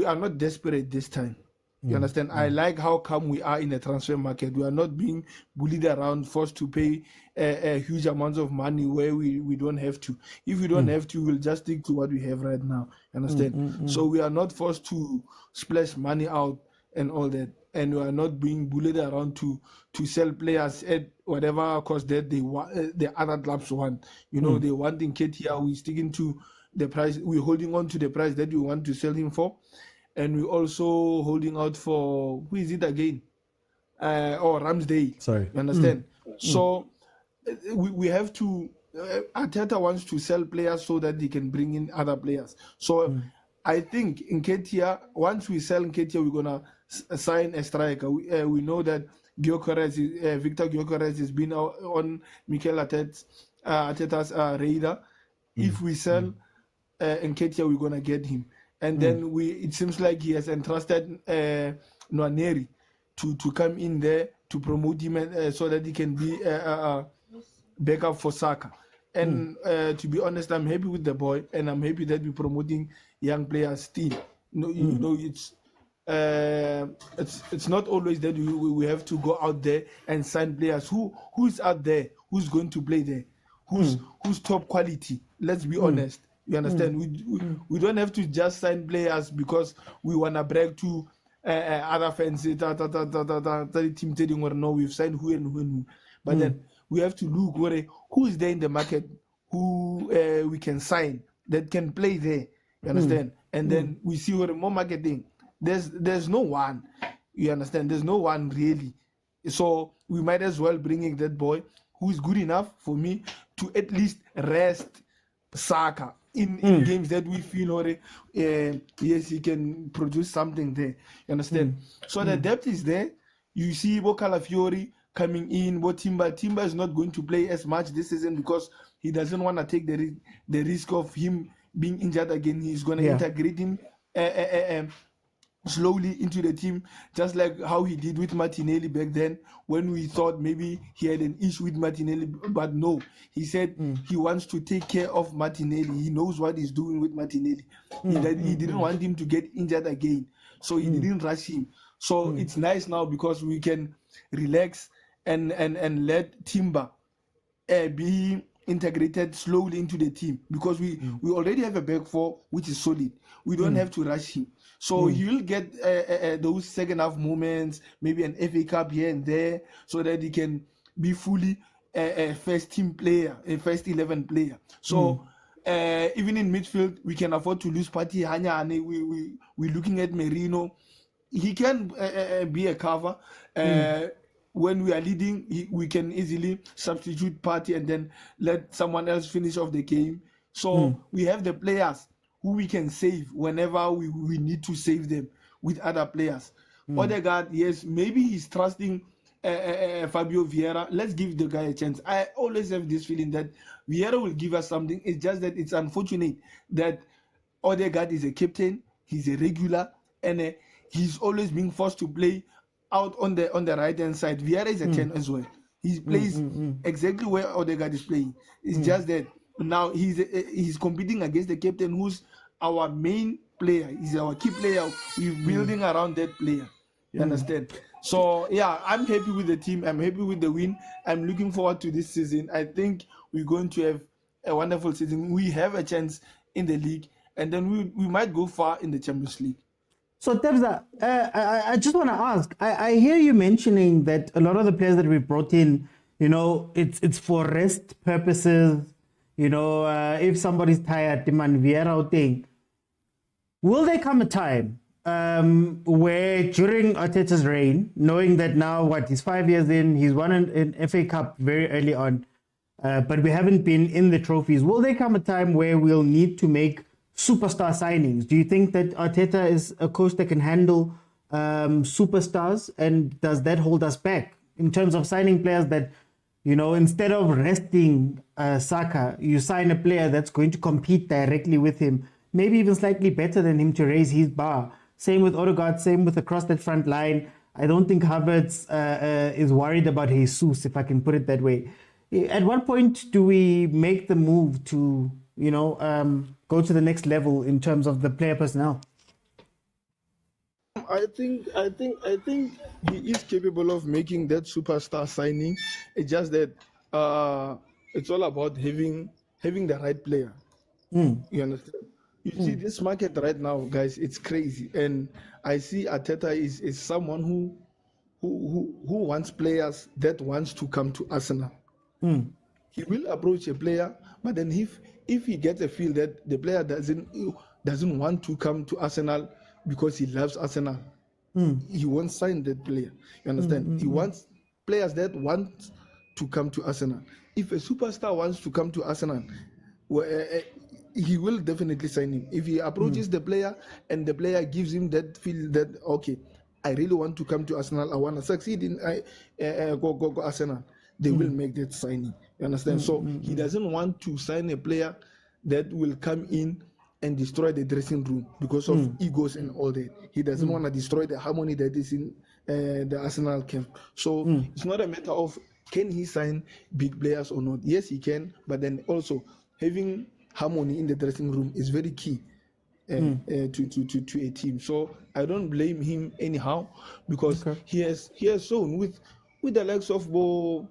are not desperate this time. You understand? I like how come we are in the transfer market. We are not being bullied around, forced to pay a huge amounts of money where we don't have to. If we don't have to, we'll just stick to what we have right now. You understand? So we are not forced to splash money out and all that, and we are not being bullied around to sell players at whatever cost that the other clubs want. They wanting Ketia, we're sticking to the price. We're holding on to the price that we want to sell him for, and we're also holding out for, who is it again? Ramsdale. Sorry, you understand? So we have to Arteta wants to sell players so that he can bring in other players. So I think in Nketiah, once we sell Nketiah, we're gonna sign a striker. We know that Victor Gyökeres has been on Mikel Arteta's radar. If we sell Nketiah, we're gonna get him, and then it seems like he has entrusted Nwaneri to come in there to promote him so that he can be backup for Saka. And to be honest, I'm happy with the boy, and I'm happy that we're promoting young players still. You know, it's not always that we have to go out there and sign players. Who's out there? Who's going to play there? Who's top quality? Let's be honest. You understand? We don't have to just sign players because we wanna brag to other fans. The team telling or no, we've signed who and who. But then we have to look who is there in the market, who we can sign that can play there. You understand? And then we see more marketing. There's no one. You understand? There's no one really. So we might as well bring in that boy who is good enough for me to at least rest Saka in games that we feel yes, he can produce something there. You understand? So the depth is there. You see Calafiori coming in, Timber is not going to play as much this season because he doesn't want to take the risk of him being injured again. He's going to integrate him slowly into the team, just like how he did with Martinelli back then when we thought maybe he had an issue with Martinelli, but no, he said he wants to take care of Martinelli. He knows what he's doing with Martinelli. He didn't want him to get injured again, so he didn't rush him. So it's nice now because we can relax and let Timber be integrated slowly into the team because we already have a back four which is solid. We don't have to rush him. So you'll get those second half moments, maybe an FA Cup here and there, so that he can be fully a first team player, a first 11 player. So even in midfield, we can afford to lose Pati Hanyane. We're looking at Merino. He can be a cover. When we are leading, we can easily substitute Party and then let someone else finish off the game. So we have the players who we can save whenever we need to save them with other players. Odegaard, yes, maybe he's trusting Fabio Vieira. Let's give the guy a chance. I always have this feeling that Vieira will give us something. It's just that it's unfortunate that Odegaard is a captain, he's a regular, and he's always being forced to play out on the right hand side. Vieira is a 10 as well. He plays exactly where Odegaard is playing. It's just that now he's competing against the captain, who's our main player. He's our key player. We're building around that player. You understand? So yeah, I'm happy with the team. I'm happy with the win. I'm looking forward to this season. I think we're going to have a wonderful season. We have a chance in the league, and then we might go far in the Champions League. So Tebza, I just want to ask, I hear you mentioning that a lot of the players that we brought in, you know, it's for rest purposes. You know, if somebody's tired, demand Vieira thing. Will there come a time where during Arteta's reign, knowing that now he's 5 years in, he's won an FA Cup very early on, but we haven't been in the trophies. Will there come a time where we'll need to make superstar signings? Do you think that Arteta is a coach that can handle superstars, and does that hold us back in terms of signing players that, you know, instead of resting Saka, you sign a player that's going to compete directly with him, maybe even slightly better than him, to raise his bar? Same with Odegaard, same with across that front line. I don't think Havertz is worried about Jesus, if I can put it that way. At what point do we make the move to, you know, go to the next level in terms of the player personnel? I think he is capable of making that superstar signing. It's just that it's all about having the right player. You understand? You see, this market right now, guys, it's crazy. And I see Arteta is someone who wants players that wants to come to Arsenal. He will approach a player, but then if he gets a feel that the player doesn't want to come to Arsenal because he loves Arsenal, he won't sign that player. You understand? He wants players that want to come to Arsenal. If a superstar wants to come to Arsenal, he will definitely sign him. If he approaches the player and the player gives him that feel that, okay, I really want to come to Arsenal, I want to succeed in go Arsenal, they will make that signing. You understand? So he doesn't want to sign a player that will come in and destroy the dressing room because of egos and all that. He doesn't want to destroy the harmony that is in the Arsenal camp. So it's not a matter of can he sign big players or not. Yes, he can, but then also having harmony in the dressing room is very key to a team. So I don't blame him anyhow because he has shown with the likes of Bo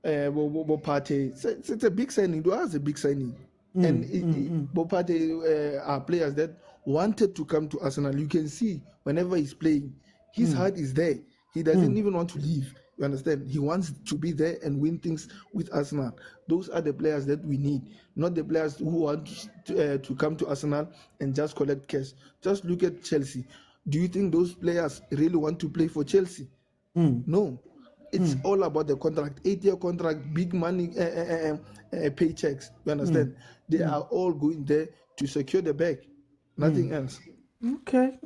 Partey. It's a big signing. It was a big signing. And Bo Partey are players that wanted to come to Arsenal. You can see whenever he's playing, his heart is there. He doesn't even want to leave. You understand? He wants to be there and win things with Arsenal. Those are the players that we need, not the players who want to come to Arsenal and just collect cash. Just look at Chelsea. Do you think those players really want to play for Chelsea? No. It's all about the contract, 8-year contract, big money, paychecks. You understand? They are all going there to secure the bag, nothing else. Okay.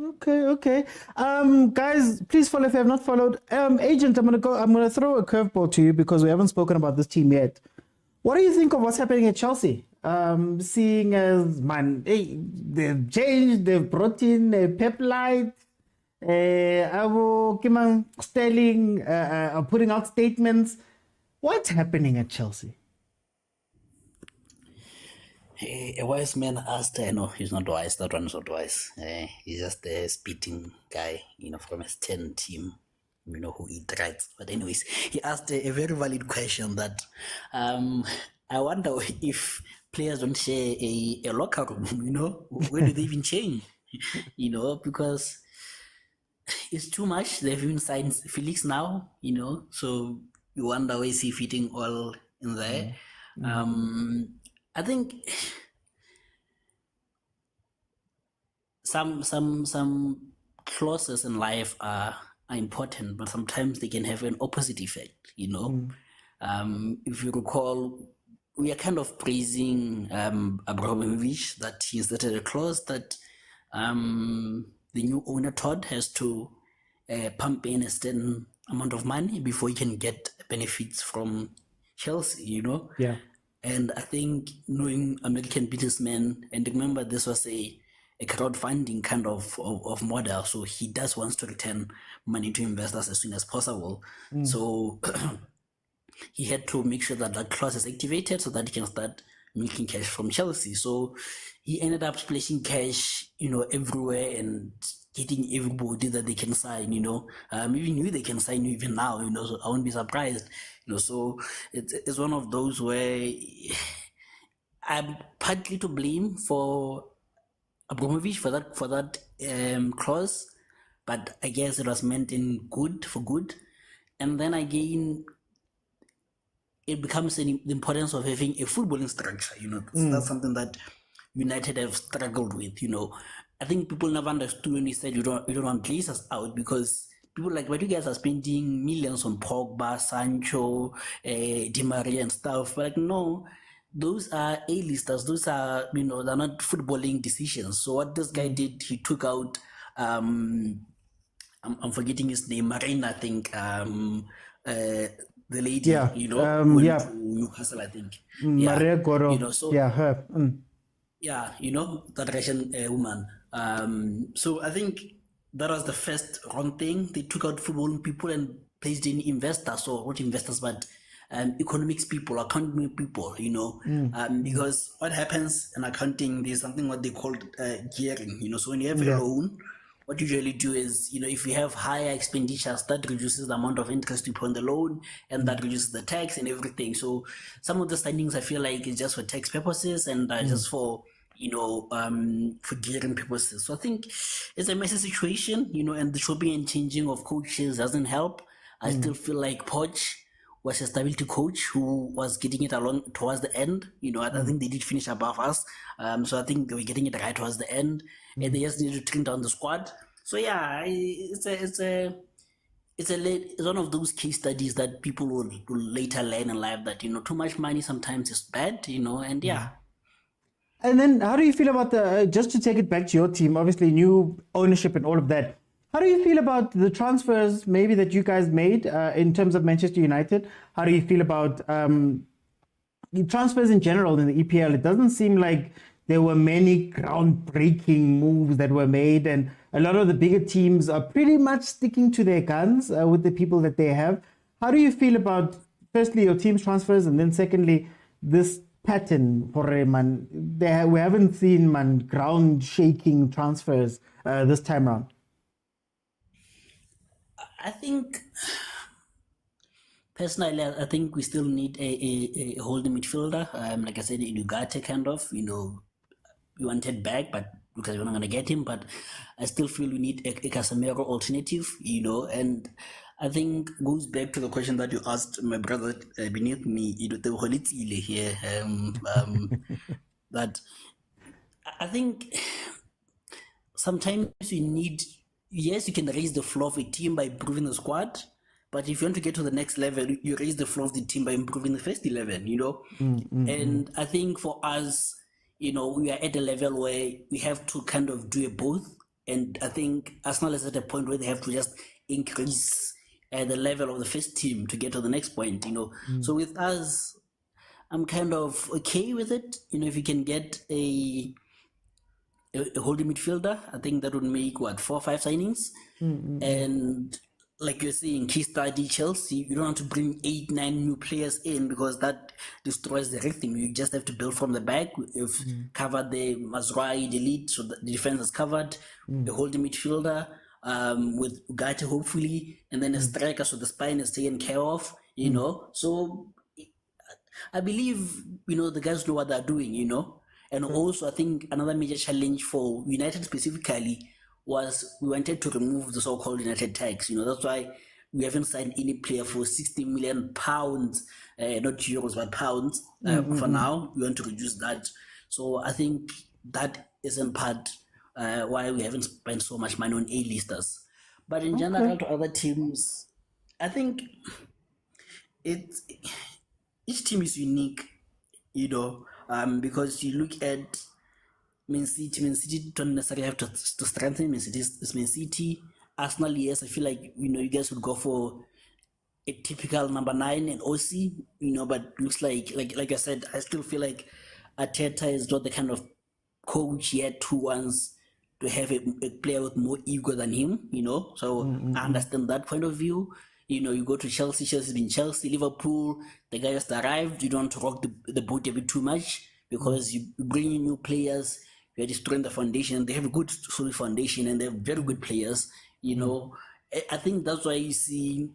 Guys, please follow if you have not followed. Agent, I'm gonna throw a curveball to you because we haven't spoken about this team yet. What do you think of what's happening at Chelsea? Seeing as they've changed, they've brought in Pep Light, Sterling are putting out statements. What's happening at Chelsea? A wise man asked, no, he's not wise. That one is not wise. He's just a spitting guy, from his 10 team, who eat rats. But anyways, he asked a very valid question that I wonder if players don't share a locker room, where do they even change? Because it's too much. They've even signed Felix now, so you wonder where is he fitting all in there. I think some clauses in life are important, but sometimes they can have an opposite effect. If you recall, we are kind of praising Abramovich that he inserted a clause that the new owner Todd has to pump in a certain amount of money before he can get benefits from Chelsea. Yeah. And I think knowing American businessmen, and remember this was a crowdfunding kind of model, so he does wants to return money to investors as soon as possible. So he had to make sure that that clause is activated so that he can start making cash from Chelsea. So he ended up splashing cash, everywhere and getting everybody that they can sign, even you they can sign you even now, so I won't be surprised, so it's one of those where I'm partly to blame for Abramovich for that clause, but I guess it was meant for good. And then again, it becomes the importance of having a footballing structure, that's something that United have struggled with, I think people never understood when he said you don't want Glazers out, because people like, but you guys are spending millions on Pogba, Sancho, Di Maria and stuff. But no, those are A-listers. Those are, they're not footballing decisions. So what this guy did, he took out, I'm forgetting his name, Marina, I think, the lady, went to Newcastle, I think. Maria Goro. Her. Yeah, that Russian woman. So I think that was the first wrong thing. They took out footballing people and placed in investors, or not investors, but economics people, accounting people, because what happens in accounting, there's something what they call gearing, so when you have a loan, what you usually do is, if you have higher expenditures, that reduces the amount of interest you put on the loan, and that reduces the tax and everything. So some of the signings I feel like is just for tax purposes and just for gearing purposes. So I think it's a messy situation, and the chopping and changing of coaches doesn't help. I still feel like Poch was a stability coach who was getting it along towards the end. I think they did finish above us. So I think they were getting it right towards the end, and they just need to trim down the squad. So yeah, it's it's one of those case studies that people will later learn in life that, too much money sometimes is bad, and yeah. And then how do you feel about just to take it back to your team, obviously new ownership and all of that. How do you feel about the transfers maybe that you guys made in terms of Manchester United? How do you feel about transfers in general in the EPL? It doesn't seem like there were many groundbreaking moves that were made, and a lot of the bigger teams are pretty much sticking to their guns with the people that they have. How do you feel about, firstly, your team's transfers, and then secondly, this pattern for man? We haven't seen ground-shaking transfers this time around. I think, personally, I think we still need a holding midfielder. Like I said, Ugarte kind of, we wanted back, but because we're not going to get him, but I still feel we need a Casemiro alternative, and I think goes back to the question that you asked my brother beneath me, here, that I think sometimes you need, yes, you can raise the floor of a team by improving the squad, but if you want to get to the next level, you raise the floor of the team by improving the first 11, And I think for us, we are at a level where we have to kind of do both. And I think Arsenal is at a point where they have to just increase the level of the first team to get to the next point, So with us, I'm kind of okay with it. If you can get a holding midfielder, I think that would make 4 or 5 signings. And like you're saying, key study Chelsea, you don't want to bring 8, 9 new players in because that destroys everything. You just have to build from the back. You've covered the Mazraoui delete, so the defense is covered. The holding midfielder with Ugarte hopefully, and then a striker, so the spine is taken care of. So I believe the guys know what they're doing. And also I think another major challenge for United specifically was we wanted to remove the so-called United tax. That's why we haven't signed any player for £60 million, not euros, but pounds. For now, we want to reduce that. So I think that is in part why we haven't spent so much money on A-listers. But in general, to other teams, I think each team is unique, because you look at Man City don't necessarily have to strengthen. Man City is Man City. Arsenal, yes, I feel like, you guys would go for a typical number 9 and OC, but looks like I said, I still feel like Arteta is not the kind of coach yet who wants to have a player with more ego than him, so I understand that point of view. You go to Chelsea, Chelsea's been Chelsea, Liverpool, the guy just arrived, you don't want to rock the boat a bit too much because you bring in new players, you're destroying the foundation. They have a good solid foundation and they're very good players, I think that's why you see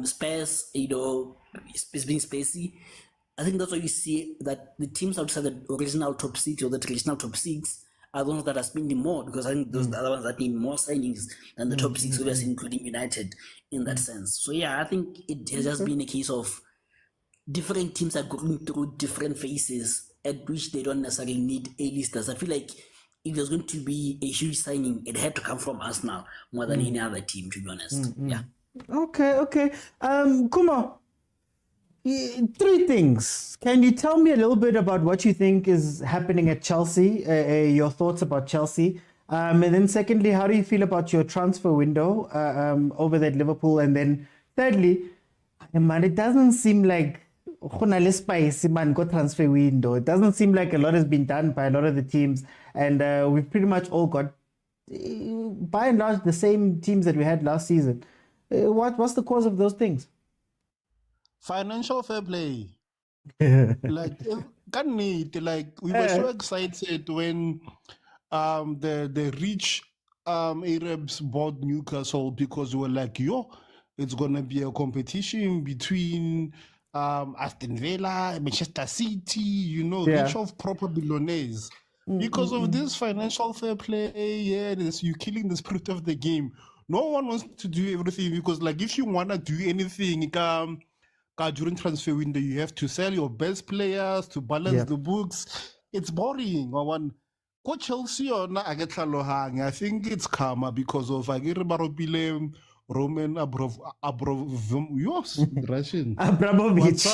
Spurs, it's being spacey. I think that's why you see that the teams outside the original top 6 or the traditional top 6 are the ones that are spending more, because I think those are the ones that need more signings than the top 6, obviously, including United in that sense. So yeah, I think it has just been a case of different teams are going through different phases at which they don't necessarily need A-listers. I feel like if there's going to be a huge signing, it had to come from us now more than any other team, to be honest. Yeah. Okay. Kuma, 3 things. Can you tell me a little bit about what you think is happening at Chelsea, your thoughts about Chelsea? And then secondly, how do you feel about your transfer window over there at Liverpool? And then thirdly, man, it doesn't seem like transfer window. It doesn't seem like a lot has been done by a lot of the teams, and we've pretty much all got, by and large, the same teams that we had last season. What's the cause of those things? Financial fair play. Like we were so excited when the rich Arabs bought Newcastle, because we were like, it's gonna be a competition between Aston Villa, Manchester City, rich of proper billionaires. Because of this financial fair play, you're killing the spirit of the game. No one wants to do everything, because if you wanna do anything, during transfer window, you have to sell your best players to balance the books. It's boring. Chelsea I think it's karma because of Roman Russian. Abramovich.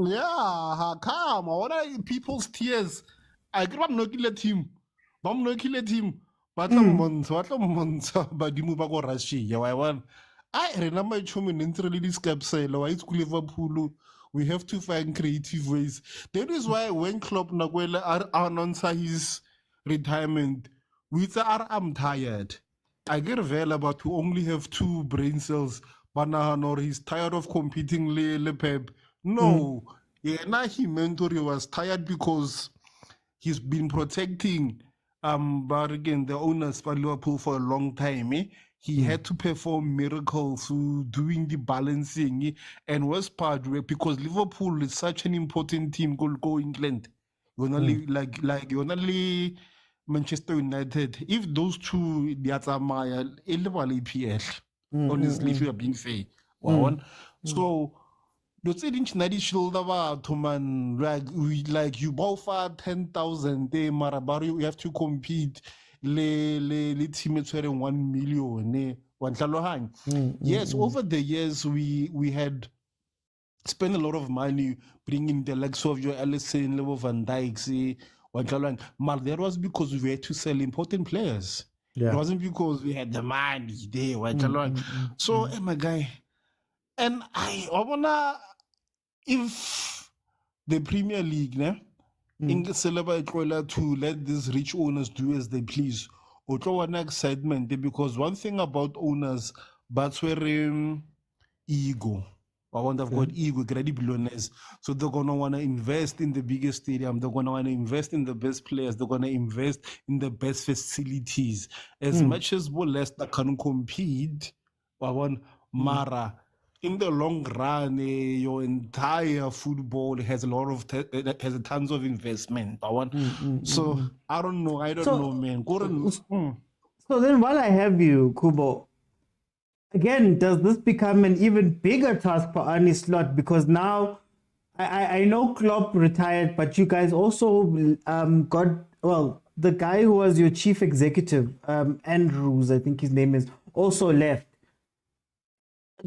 Yeah, come. What are people's tears? I grew up not kill team. Bam no kill team. But months, but the move go Russia. I want. I remember chumin interally this capsule. Why it's Liverpool. We have to find creative ways. That is why when Klopp Naguela announced his retirement, we say, I'm tired. I get available to only have 2 brain cells. Banahan or he's tired of competing Le Pep. No. Yeah, now he mentor was tired because he's been protecting but again the owners for Liverpool for a long time. He had to perform miracles doing the balancing and worst part because Liverpool is such an important team go England. You're only like you're only Manchester United. If those two Maya EPL, honestly, if you are being fair. So the thing shoulder man like you both are 10,000 Marabari, you have to compete le team is 1 million yes, over the years we had spent a lot of money bringing the likes of your Alisson, Levo Van Dijk, but that was because we had to sell important players. It wasn't because we had the money there. So my guy, and I wanna, if the Premier League in celebrate to let these rich owners do as they please, or throw an excitement because one thing about owners, that's where ego. I want to have got ego, credibility. So they're gonna want to invest in the biggest stadium. They're gonna want to invest in the best players. They're gonna invest in the best facilities. As much as Leicester can compete, I want Mara. In the long run, your entire football has a lot of has tons of investment. So I don't know. I don't know, man. So then, while I have you, Kubo, again, does this become an even bigger task for Arne Slot? Because now I know Klopp retired, but you guys also got the guy who was your chief executive, Andrews, I think his name is, also left.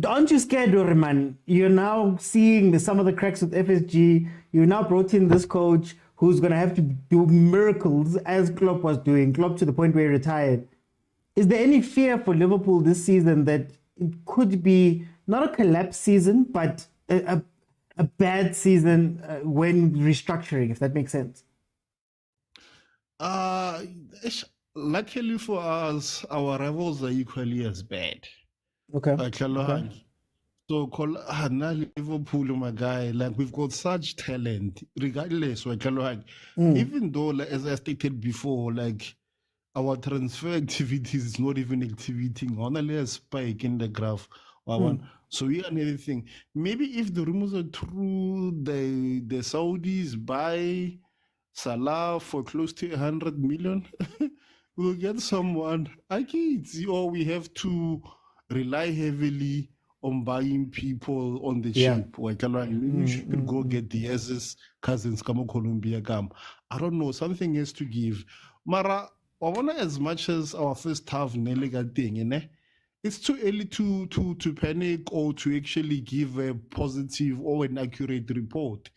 Aren't you scared, Doriman? You're now seeing some of the cracks with FSG. You now brought in this coach who's going to have to do miracles as Klopp was doing, Klopp to the point where he retired. Is there any fear for Liverpool this season that it could be not a collapse season, but a bad season when restructuring, if that makes sense? Luckily for us, our rivals are equally as bad. Okay. So Liverpool, my guy, like we've got such talent, regardless. Even though, like, as I stated before, like our transfer activities is not even activating, only a spike in the graph. So we are anything. Maybe if the rumors are true, the Saudis buy Salah for close to 100 million, we'll get someone. Or we have to rely heavily on buying people on the cheap. You should go get the S's cousins come Colombia come. I don't know, something has to give. Mara, I wonder as much as our first half thing, it's too early to panic or to actually give a positive or an accurate report.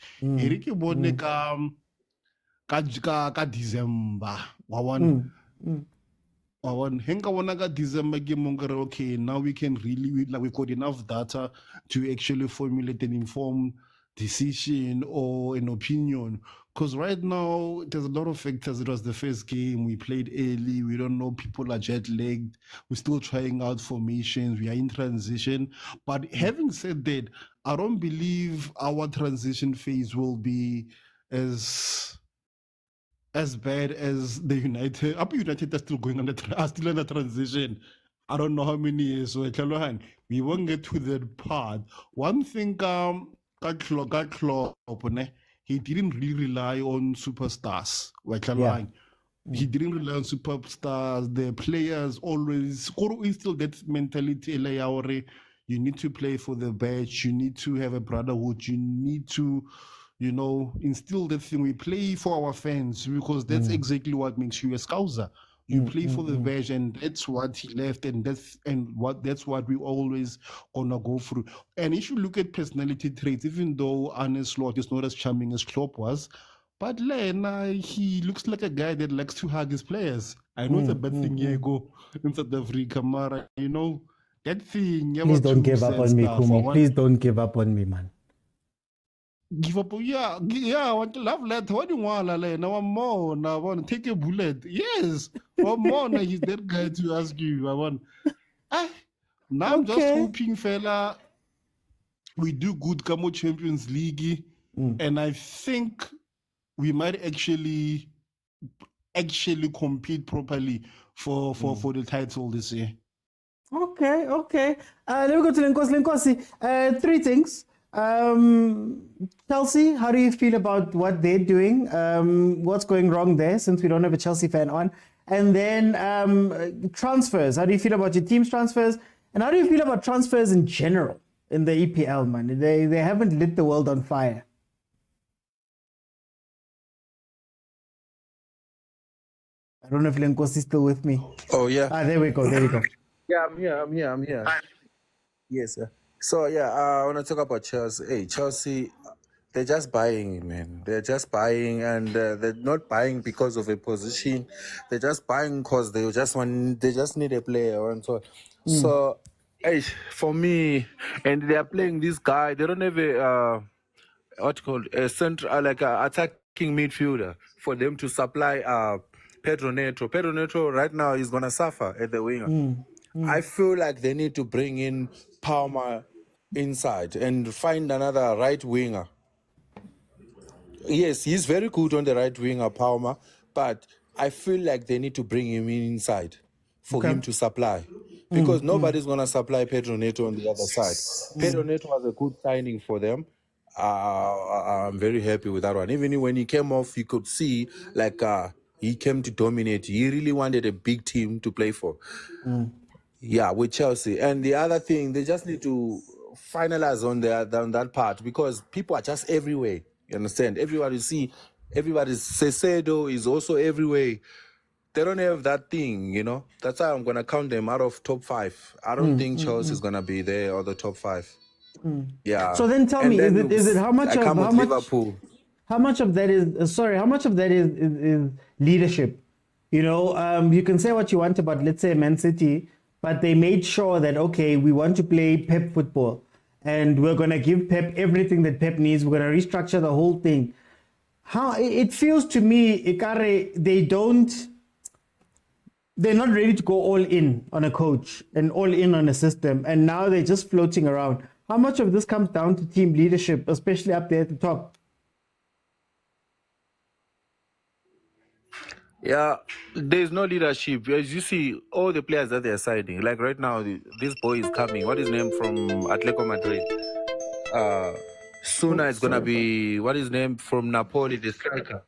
Ka December. December okay, now we can really we got enough data to actually formulate an informed decision or an opinion. Because right now there's a lot of factors. It was the first game, we played early, we don't know, people are jet lagged, we're still trying out formations, we are in transition. But having said that, I don't believe our transition phase will be as bad as the United. United are still going are still in a transition. I don't know how many years. So we won't get to that part. One thing, he didn't really rely on superstars. He didn't rely on superstars. The players always instill that mentality. You need to play for the badge. You need to have a brotherhood. You need to, instill that thing. We play for our fans because that's exactly what makes you a Scouser. You play for the badge, and that's what he left, and that's what we always gonna go through. And if you look at personality traits, even though Arne Slot is not as charming as Klopp was, but Lena, he looks like a guy that likes to hug his players. I know it's a bad thing, Diego, in South Africa, Mara, you know, that thing. Please don't give up on me, Kumi. Please don't give up on me, man. Give up, yeah, I want to love letter. What do you want, Lena? One more, now I want to take a bullet. Yes, one more, now he's that guy to ask you. I want. Now I'm just hoping, fella, we do good CAF Champions League, and I think we might actually compete properly for the title this year. Okay. Let me go to Lenkosi. Three things. Chelsea, how do you feel about what they're doing? What's going wrong there, since we don't have a Chelsea fan on? And then transfers. How do you feel about your team's transfers? And how do you feel about transfers in general in the EPL, man? They haven't lit the world on fire. I don't know if Lenkosi is still with me. Oh, yeah. There we go. Yeah, I'm here. Yes, sir. So, yeah, I want to talk about Chelsea. Hey, Chelsea, they're just buying, man. They're just buying, and they're not buying because of a position. They're just buying because they just need a player and so on. So, hey, for me, and they are playing this guy. They don't have a a central, like a attacking midfielder for them to supply Pedro Neto. Pedro Neto right now is gonna suffer at the winger. I feel like they need to bring in Palmer inside and find another right winger. Yes, he's very good on the right winger, Palmer, but I feel like they need to bring him inside for him to supply. Because nobody's going to supply Pedro Neto on the other side. Pedro Neto was a good signing for them. I'm very happy with that one. Even when he came off, you could see like he came to dominate. He really wanted a big team to play for. Yeah, with Chelsea. And the other thing, they just need to finalize on that part, because people are just everywhere. You understand? Everybody Sesedo is also everywhere. They don't have that thing, you know. That's why I'm going to count them out of top 5. I don't think Chelsea is going to be there or the top 5. Yeah. So then tell me, is it how much of Liverpool? How much of that is leadership? You know, you can say what you want about, let's say, Man City, but they made sure that, okay, we want to play Pep football, and we're going to give Pep everything that Pep needs. We're going to restructure the whole thing. How it feels to me, Ikare, they're not ready to go all in on a coach and all in on a system, and now they're just floating around. How much of this comes down to team leadership, especially up there at the top? Yeah, there's no leadership. As you see, all the players that they're signing, like right now, this boy is coming. What is his name from Atletico Madrid? Sooner it's going to be, what is his name from Napoli, the striker?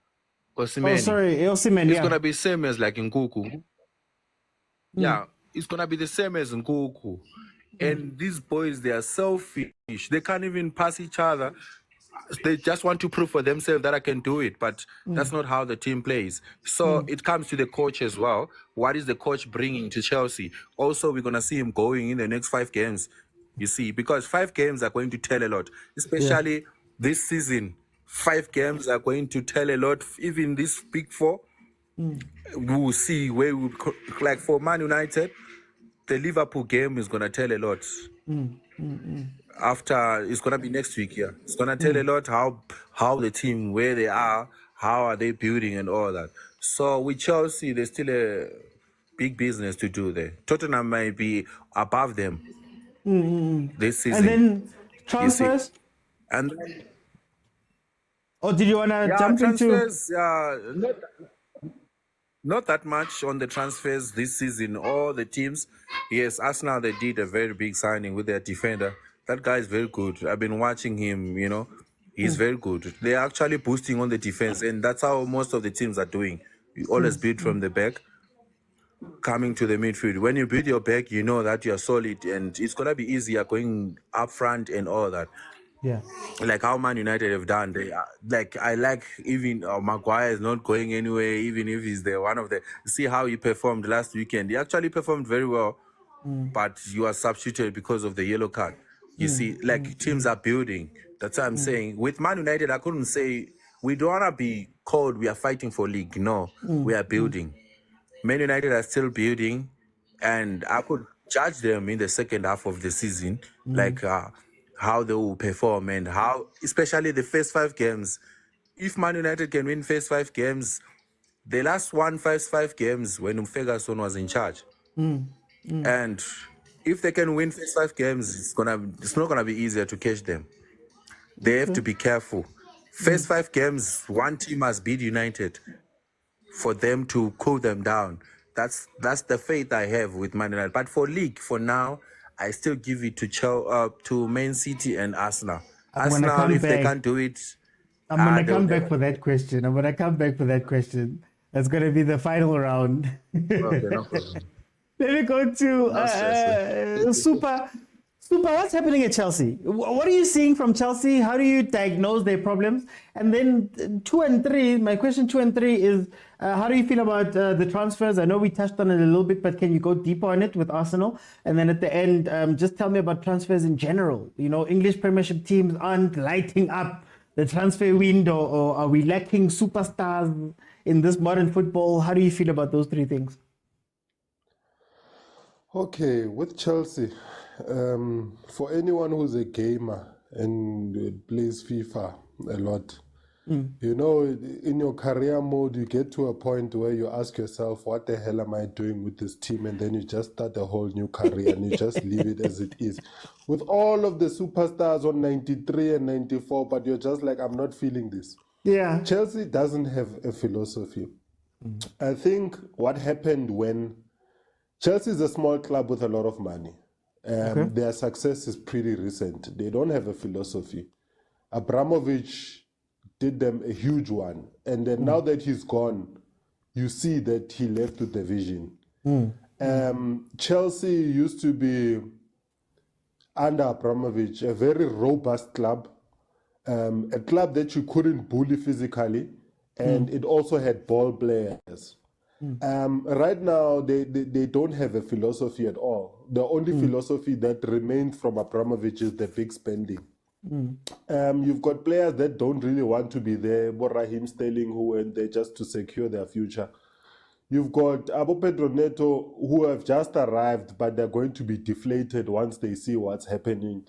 Osimane. Oh, sorry, Osimane, It's going to be same as like in Nkuku. Yeah, it's going to be the same as in Nkuku. And these boys, they are selfish. They can't even pass each other. They just want to prove for themselves that I can do it, but that's not how the team plays. So it comes to the coach as well. What is the coach bringing to Chelsea? Also, we're going to see him going in the next 5 games, you see, because 5 games are going to tell a lot, especially this season. 5 games are going to tell a lot. Even this big 4, we will see where we, like for Man United, the Liverpool game is going to tell a lot. After, it's going to be next week, it's going to tell a lot how the team, where they are, how are they building and all that. So with Chelsea, there's still a big business to do there. Tottenham might be above them this season. And then transfers? And then, or did you want to jump transfers, not that much on the transfers this season. All the teams, yes, Arsenal, they did a very big signing with their defender. That guy is very good. I've been watching him, you know. He's very good. They're actually boosting on the defense, and that's how most of the teams are doing. You always build from the back, coming to the midfield. When you build your back, you know that you're solid, and it's going to be easier going up front and all that. Yeah. Like how Man United have done. They I like even Maguire is not going anywhere, even if he's the one of the. See how he performed last weekend. He actually performed very well, but you are substituted because of the yellow card. You see, like teams are building. That's what I'm saying. With Man United, I couldn't say we don't want to be called we are fighting for league. No, we are building. Man United are still building, and I could judge them in the second half of the season, like how they will perform and how, especially the first 5 games. If Man United can win first 5 games, the last first 5 games when Ferguson was in charge, and if they can win first 5 games, it's not gonna be easier to catch them. They have to be careful. First 5 games, one team must beat United for them to cool them down. That's the faith I have with Man United. But for league, for now, I still give it to Man City and Arsenal. Arsenal, if they can't do it, I'm gonna come back for that question. That's gonna be the final round. Okay, no problem. Let me go to Super. What's happening at Chelsea? What are you seeing from Chelsea? How do you diagnose their problems? And then 2 and 3, my question 2 and 3 is, how do you feel about the transfers? I know we touched on it a little bit, but can you go deeper on it with Arsenal? And then at the end, just tell me about transfers in general. You know, English Premiership teams aren't lighting up the transfer window, or are we lacking superstars in this modern football? How do you feel about those 3 things? Okay, with Chelsea, for anyone who's a gamer and plays FIFA a lot, you know, in your career mode, you get to a point where you ask yourself, what the hell am I doing with this team? And then you just start a whole new career and you just leave it as it is. With all of the superstars on 93 and 94, but you're just like, I'm not feeling this. Yeah. Chelsea doesn't have a philosophy. I think what happened when Chelsea is a small club with a lot of money. Their success is pretty recent. They don't have a philosophy. Abramovich did them a huge one. And then now that he's gone, you see that he left with the vision. Chelsea used to be, under Abramovich, a very robust club, a club that you couldn't bully physically, and it also had ball players. Right now, they don't have a philosophy at all. The only philosophy that remains from Abramovich is the big spending. You've got players that don't really want to be there. Raheem Sterling, who went there just to secure their future. You've got Abo Pedro Neto, who have just arrived, but they're going to be deflated once they see what's happening.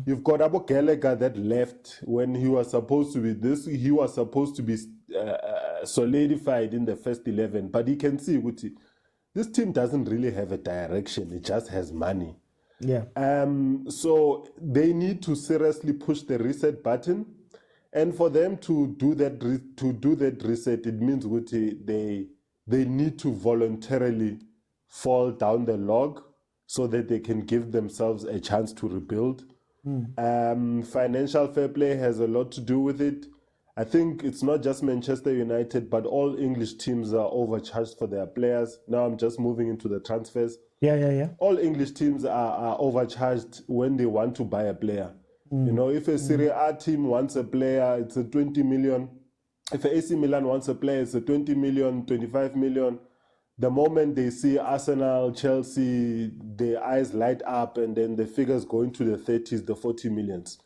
You've got Abo Gallagher that left when he was supposed to be this. He was supposed to be solidified in the first 11, but you can see this team doesn't really have a direction. It just has money. Yeah. So they need to seriously push the reset button, and for them to do that reset, it means they need to voluntarily fall down the log so that they can give themselves a chance to rebuild. Financial fair play has a lot to do with it. I think it's not just Manchester United, but all English teams are overcharged for their players. Now I'm just moving into the transfers. Yeah. All English teams are overcharged when they want to buy a player. You know, if a Serie A team wants a player, it's a 20 million. If AC Milan wants a player, it's a 20 million, 25 million. The moment they see Arsenal, Chelsea, their eyes light up, and then the figures go into the 30s, the 40 millions.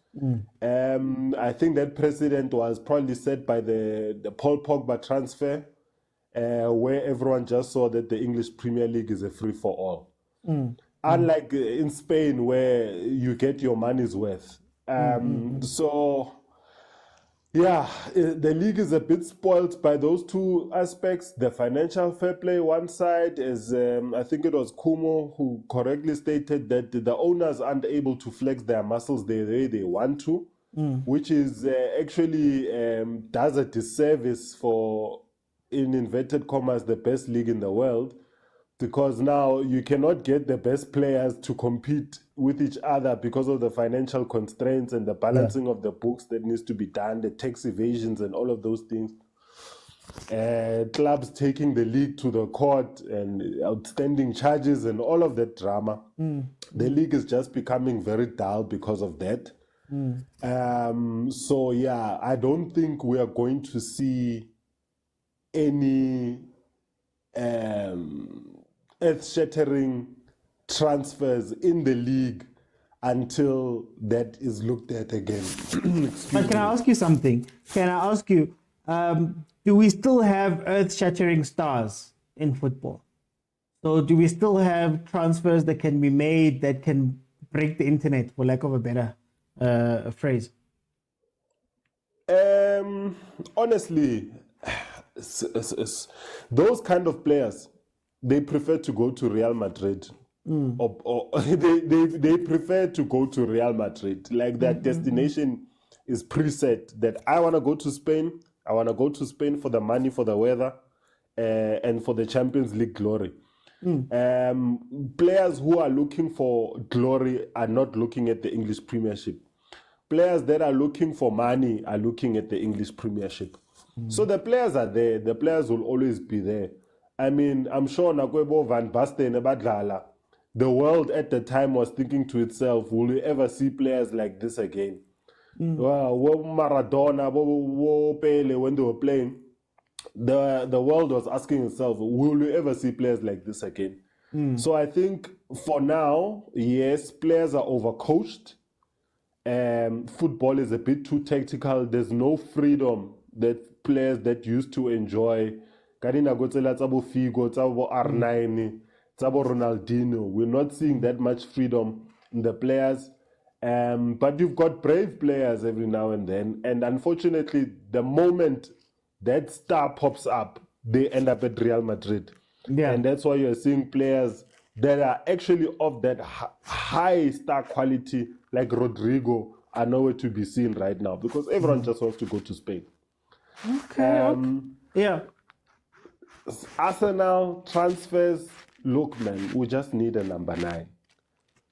I think that precedent was probably set by the Paul Pogba transfer, where everyone just saw that the English Premier League is a free-for-all. Unlike in Spain, where you get your money's worth. So, yeah, the league is a bit spoiled by those 2 aspects. The financial fair play, one side is, I think it was Kumo who correctly stated that the owners aren't able to flex their muscles the way they want to, which is actually does a disservice for, in inverted commas, the best league in the world, because now you cannot get the best players to compete with each other because of the financial constraints and the balancing of the books that needs to be done, the tax evasions and all of those things. Clubs taking the league to the court and outstanding charges and all of that drama. The league is just becoming very dull because of that. So yeah, I don't think we are going to see any earth-shattering transfers in the league until that is looked at again. But can I ask you something? Can I ask you, do we still have earth-shattering stars in football? So do we still have transfers that can be made that can break the internet, for lack of a better phrase? Honestly, those kind of players, they prefer to go to Real Madrid. Or they prefer to go to Real Madrid. Like that destination is preset, that I want to go to Spain. I want to go to Spain for the money, for the weather, and for the Champions League glory. Players who are looking for glory are not looking at the English Premiership. Players that are looking for money are looking at the English Premiership. So the players are there. The players will always be there. I mean, I'm sure Nakwebo, Van Basten, Badlala, the world at the time was thinking to itself, will we ever see players like this again? Well, Maradona, Pele, when they were playing, the world was asking itself, will we ever see players like this again? So I think for now, yes, players are overcoached. Football is a bit too tactical. There's no freedom that players that used to enjoy. Kanina Gotsela Tsabo Figo, Tsabo R9, Tsabo Ronaldinho. We're not seeing that much freedom in the players. But you've got brave players every now and then. And unfortunately, the moment that star pops up, they end up at Real Madrid. Yeah. And that's why you're seeing players that are actually of that high star quality, like Rodrigo, are nowhere to be seen right now because everyone just wants to go to Spain. Okay. Yeah. Arsenal transfers, look, man, we just need a number 9.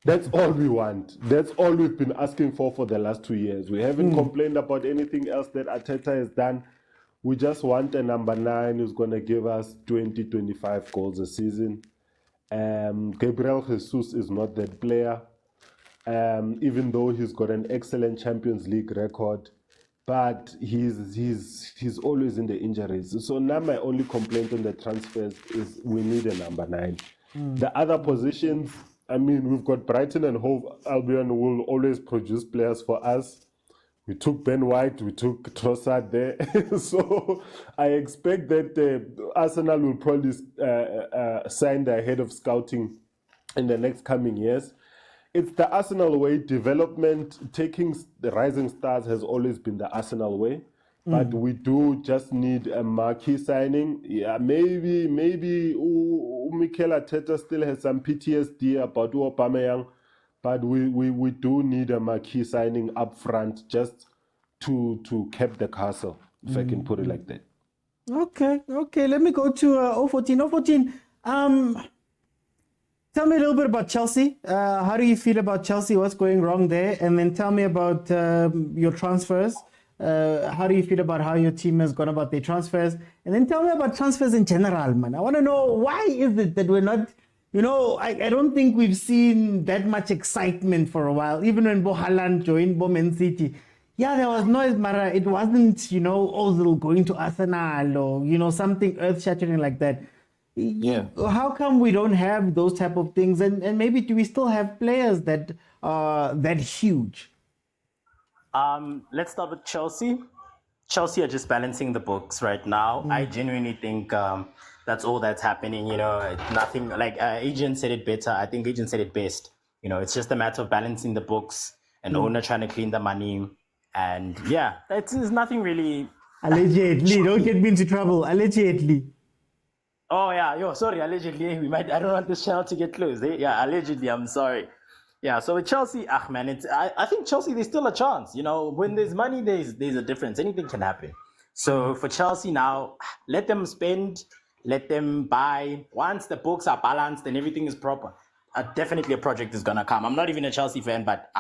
That's all we want. That's all we've been asking for the last 2 years. We haven't complained about anything else that Arteta has done. We just want a number 9 who's going to give us 20, 25 goals a season. Gabriel Jesus is not that player, even though he's got an excellent Champions League record. But he's always in the injuries. So now my only complaint on the transfers is we need a number 9. The other positions, I mean, we've got Brighton and Hove Albion who will always produce players for us. We took Ben White, we took Trossard there. So I expect that Arsenal will probably sign their head of scouting in the next coming years. It's the Arsenal way. Development, taking the rising stars has always been the Arsenal way. But we do just need a marquee signing. Yeah, maybe Mikel Arteta still has some PTSD about Aubameyang. But we do need a marquee signing up front just to cap the castle, if I can put it like that. Okay. Let me go to 014. 014, tell me a little bit about Chelsea. How do you feel about Chelsea? What's going wrong there? And then tell me about your transfers. How do you feel about how your team has gone about their transfers? And then tell me about transfers in general, man. I want to know, why is it that we're not... I don't think we've seen that much excitement for a while. Even when Bohalan joined Man City, yeah, there was noise, Mara. It wasn't, Ozil going to Arsenal or, something earth-shattering like that. Yeah. How come we don't have those type of things? And maybe do we still have players that are that huge? Let's start with Chelsea. Chelsea are just balancing the books right now. I genuinely think... that's all that's happening, nothing like Agent said it better. I think Agent said it best. It's just a matter of balancing the books and owner trying to clean the money. And yeah, it's nothing really. Allegedly, don't get me into trouble. Allegedly. Oh yeah, sorry, allegedly. I don't want this channel to get closed. Yeah, allegedly, I'm sorry. Yeah, so with Chelsea, man, I think Chelsea, there's still a chance. When there's money, there's a difference. Anything can happen. So for Chelsea now, let them spend. Let them buy. Once the books are balanced and everything is proper, definitely a project is going to come. I'm not even a Chelsea fan, but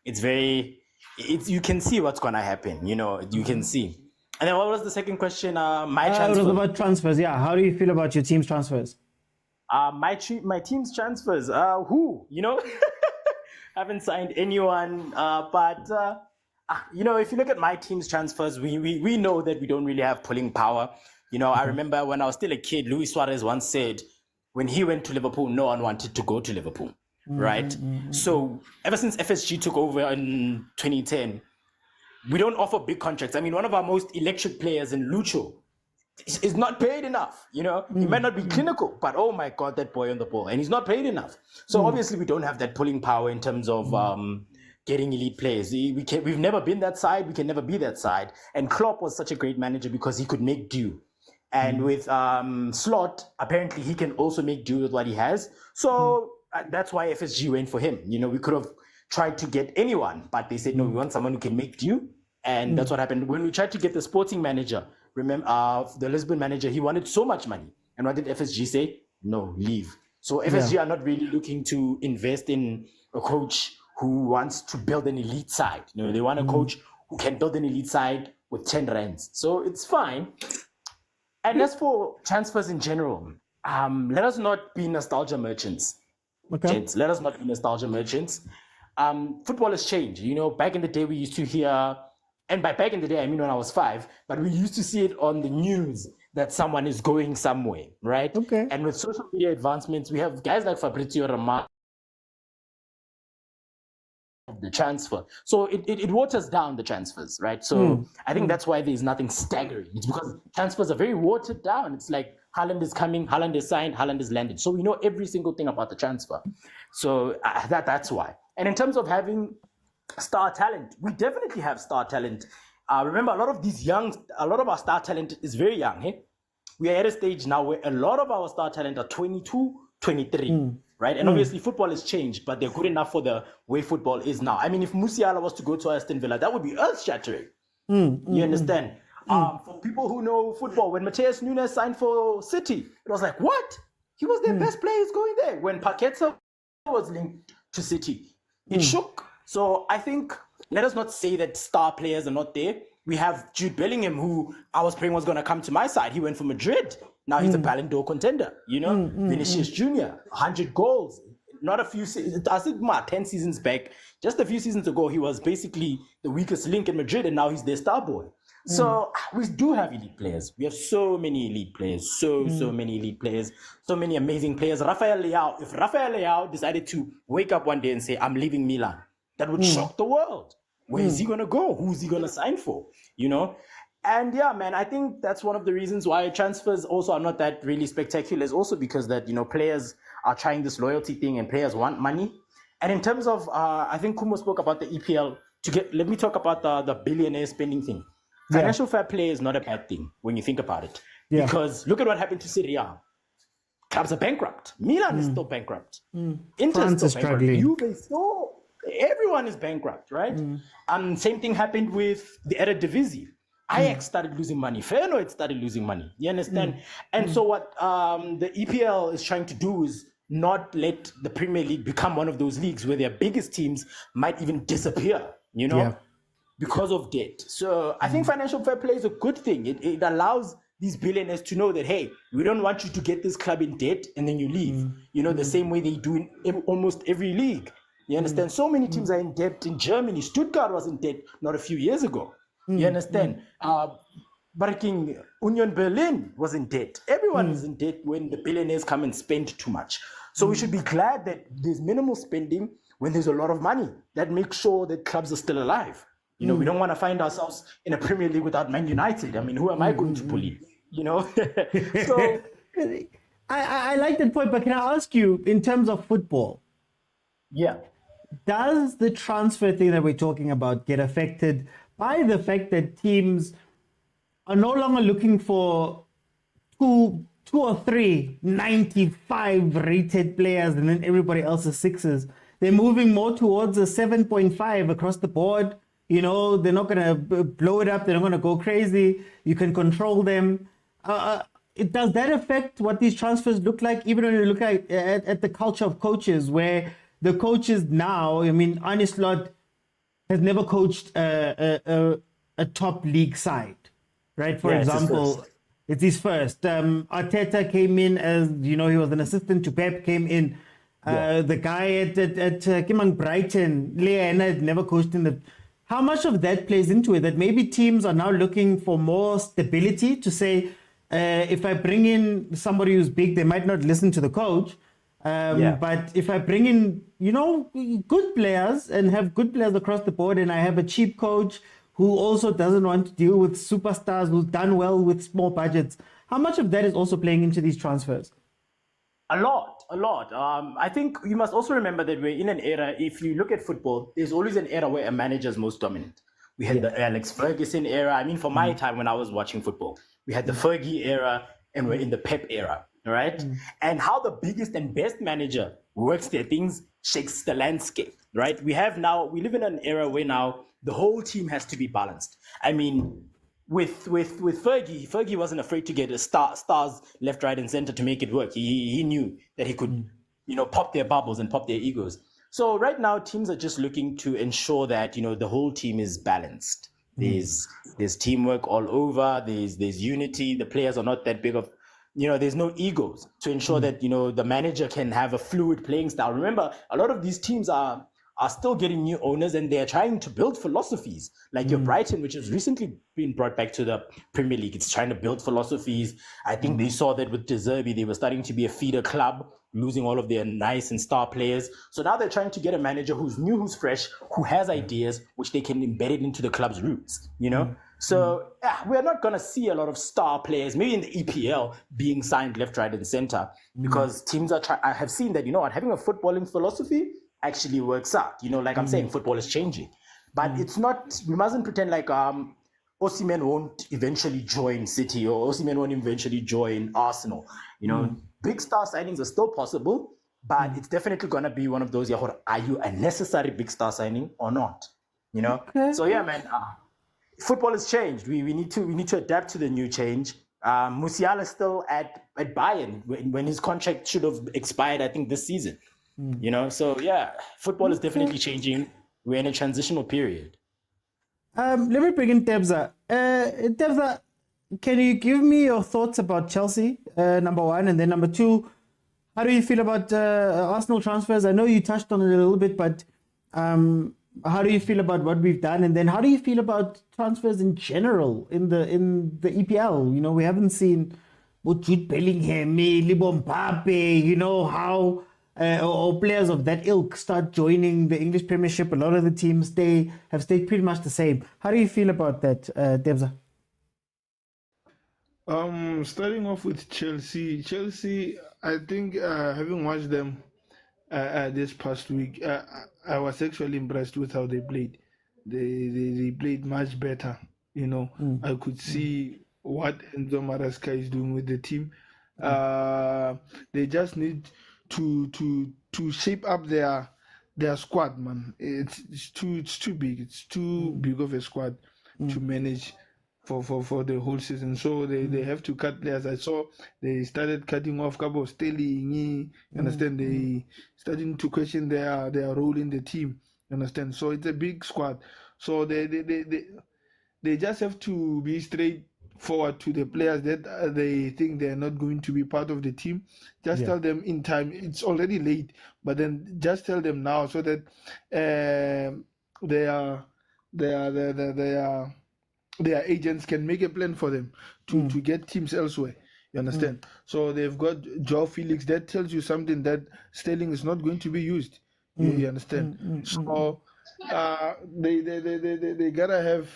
you can see what's going to happen. You can see. And then what was the second question? My transfer. It was about transfers, yeah. How do you feel about your team's transfers? My team's transfers. Who? haven't signed anyone. But if you look at my team's transfers, we know that we don't really have pulling power. I remember when I was still a kid, Luis Suarez once said, when he went to Liverpool, no one wanted to go to Liverpool, right? So ever since FSG took over in 2010, we don't offer big contracts. I mean, one of our most electric players in Lucho is not paid enough. He might not be clinical, but oh my God, that boy on the ball, and he's not paid enough. So obviously we don't have that pulling power in terms of getting elite players. We've never been that side. We can never be that side. And Klopp was such a great manager because he could make do. And with Slot, apparently he can also make do with what he has. So that's why FSG went for him. We could have tried to get anyone, but they said, no, we want someone who can make do. And that's what happened. When we tried to get the sporting manager, remember, the Lisbon manager, he wanted so much money. And what did FSG say? No, leave. So FSG are not really looking to invest in a coach who wants to build an elite side. They want a coach who can build an elite side with 10 rands. So it's fine. And as for transfers in general, let us not be nostalgia merchants. Okay. Gents, let us not be nostalgia merchants. Football has changed. Back in the day we used to hear, and by back in the day I mean when I was 5, but we used to see it on the news that someone is going somewhere, right? Okay. And with social media advancements, we have guys like Fabrizio Romano, the transfer. So it waters down the transfers, right? So I think that's why there's nothing staggering. It's because transfers are very watered down. It's like Haaland is coming, Haaland is signed, Haaland is landed. So we know every single thing about the transfer. So that's why. And in terms of having star talent, we definitely have star talent. Remember, a lot of our star talent is very young. Hey? We are at a stage now where a lot of our star talent are 22, 23. Right? And obviously football has changed, but they're good enough for the way football is now. I mean, if Musiala was to go to Aston Villa, that would be earth-shattering. You understand? For people who know football, when Mateus Nunes signed for City, it was like, what? He was their best player going there. When Paqueta was linked to City, it shook. So I think, let us not say that star players are not there. We have Jude Bellingham, who I was praying was going to come to my side. He went for Madrid. Now he's a Ballon d'Or contender, Vinicius Jr., 100 goals. Not a few, I think 10 seasons back, just a few seasons ago, he was basically the weakest link in Madrid, and now he's their star boy. So we do have elite players. We have so many elite players, so many elite players, so many amazing players. Rafael Leao, if Rafael Leao decided to wake up one day and say, I'm leaving Milan, that would shock the world. Where is he going to go? Who's he going to sign for? And yeah, man, I think that's one of the reasons why transfers also are not that really spectacular, is also because that, players are trying this loyalty thing and players want money. And in terms of, I think Kumo spoke about the EPL. Let me talk about the billionaire spending thing. Financial fair play is not a bad thing when you think about it. Because look at what happened to Serie A. Clubs are bankrupt. Milan is still bankrupt. Inter is still bankrupt. Juve still, everyone is bankrupt, right? Same thing happened with the Eredivisie. Ajax started losing money. Feyenoord started losing money. You understand? And so what the EPL is trying to do is not let the Premier League become one of those leagues where their biggest teams might even disappear, because of debt. So I think financial fair play is a good thing. It allows these billionaires to know that, hey, we don't want you to get this club in debt and then you leave. The same way they do in almost every league. You understand? So many teams are in debt in Germany. Stuttgart was in debt not a few years ago. You understand? Barking Union Berlin was in debt. Everyone is in debt when the billionaires come and spend too much. So we should be glad that there's minimal spending when there's a lot of money. That makes sure that clubs are still alive. We don't want to find ourselves in a Premier League without Man United. I mean, who am I going to bully? So I like that point, but can I ask you, in terms of football? Yeah. Does the transfer thing that we're talking about get affected by the fact that teams are no longer looking for two or three 95 rated players and then everybody else is sixes? They're moving more towards a 7.5 across the board. They're not going to blow it up. They're not going to go crazy. You can control them. Does that affect what these transfers look like? Even when you look at the culture of coaches, where the coaches now, Arne Slot has never coached a top league side, right? For example, it's his first. Arteta came in as, he was an assistant to Pep, came in. The guy at Kimang Brighton, Leanna had never coached in the. How much of that plays into it? That maybe teams are now looking for more stability to say, if I bring in somebody who's big, they might not listen to the coach. But if I bring in, good players and have good players across the board, and I have a cheap coach who also doesn't want to deal with superstars, who's done well with small budgets, how much of that is also playing into these transfers? A lot. I think you must also remember that we're in an era, if you look at football, there's always an era where a manager is most dominant. We had the Alex Ferguson era. I mean, for my time when I was watching football, we had the Fergie era and we're in the Pep era, all right? And how the biggest and best manager works their things shakes the landscape, right? We live in an era where now the whole team has to be balanced. I mean, with Fergie wasn't afraid to get stars left, right, and center to make it work. He knew that he could, pop their bubbles and pop their egos. So right now, teams are just looking to ensure that the whole team is balanced. There's teamwork all over. There's unity. The players are not that big of, there's no egos to ensure that the manager can have a fluid playing style. Remember, a lot of these teams are still getting new owners and they're trying to build philosophies like your Brighton, which has recently been brought back to the Premier League. It's trying to build philosophies. I think they saw that with De Zerbi, they were starting to be a feeder club, losing all of their nice and star players. So now they're trying to get a manager who's new, who's fresh, who has ideas, which they can embed it into the club's roots, So we're not going to see a lot of star players, maybe in the EPL, being signed left, right, and center because teams I have seen that, having a footballing philosophy actually works out. Like I'm saying, football is changing. But it's not, we mustn't pretend like Osimhen won't eventually join City or Osimhen won't eventually join Arsenal. Big star signings are still possible, but it's definitely going to be one of those, are you a necessary big star signing or not? Okay. So yeah, man, football has changed. We need to adapt to the new change. Musiala is still at Bayern when his contract should have expired, I think, this season. So yeah, football is definitely changing. We're in a transitional period. Let me bring in Tebza. Tebza, can you give me your thoughts about Chelsea, number one, and then number two, how do you feel about Arsenal transfers? I know you touched on it a little bit, but how do you feel about what we've done? And then how do you feel about transfers in general in the EPL? We haven't seen Jude Bellingham, Libo Mbappe, how or players of that ilk start joining the English Premiership. A lot of the teams have stayed pretty much the same. How do you feel about that, Tebza? Starting off with Chelsea, I think having watched them this past week, I was actually impressed with how they played. They played much better. I could see what Enzo Maresca is doing with the team. They just need to shape up their squad, man. It's too big. It's too big of a squad to manage for the whole season. So they have to cut players. I saw they started cutting off Cabo Stelling. You understand? They starting to question their role in the team. You understand? So it's a big squad. So they just have to be straightforward to the players that they think they're not going to be part of the team. Just tell them in time. It's already late, but then just tell them now so that their agents can make a plan for them to get teams elsewhere. You understand? So they've got Joao Felix. That tells you something that Sterling is not going to be used. You understand? So they gotta have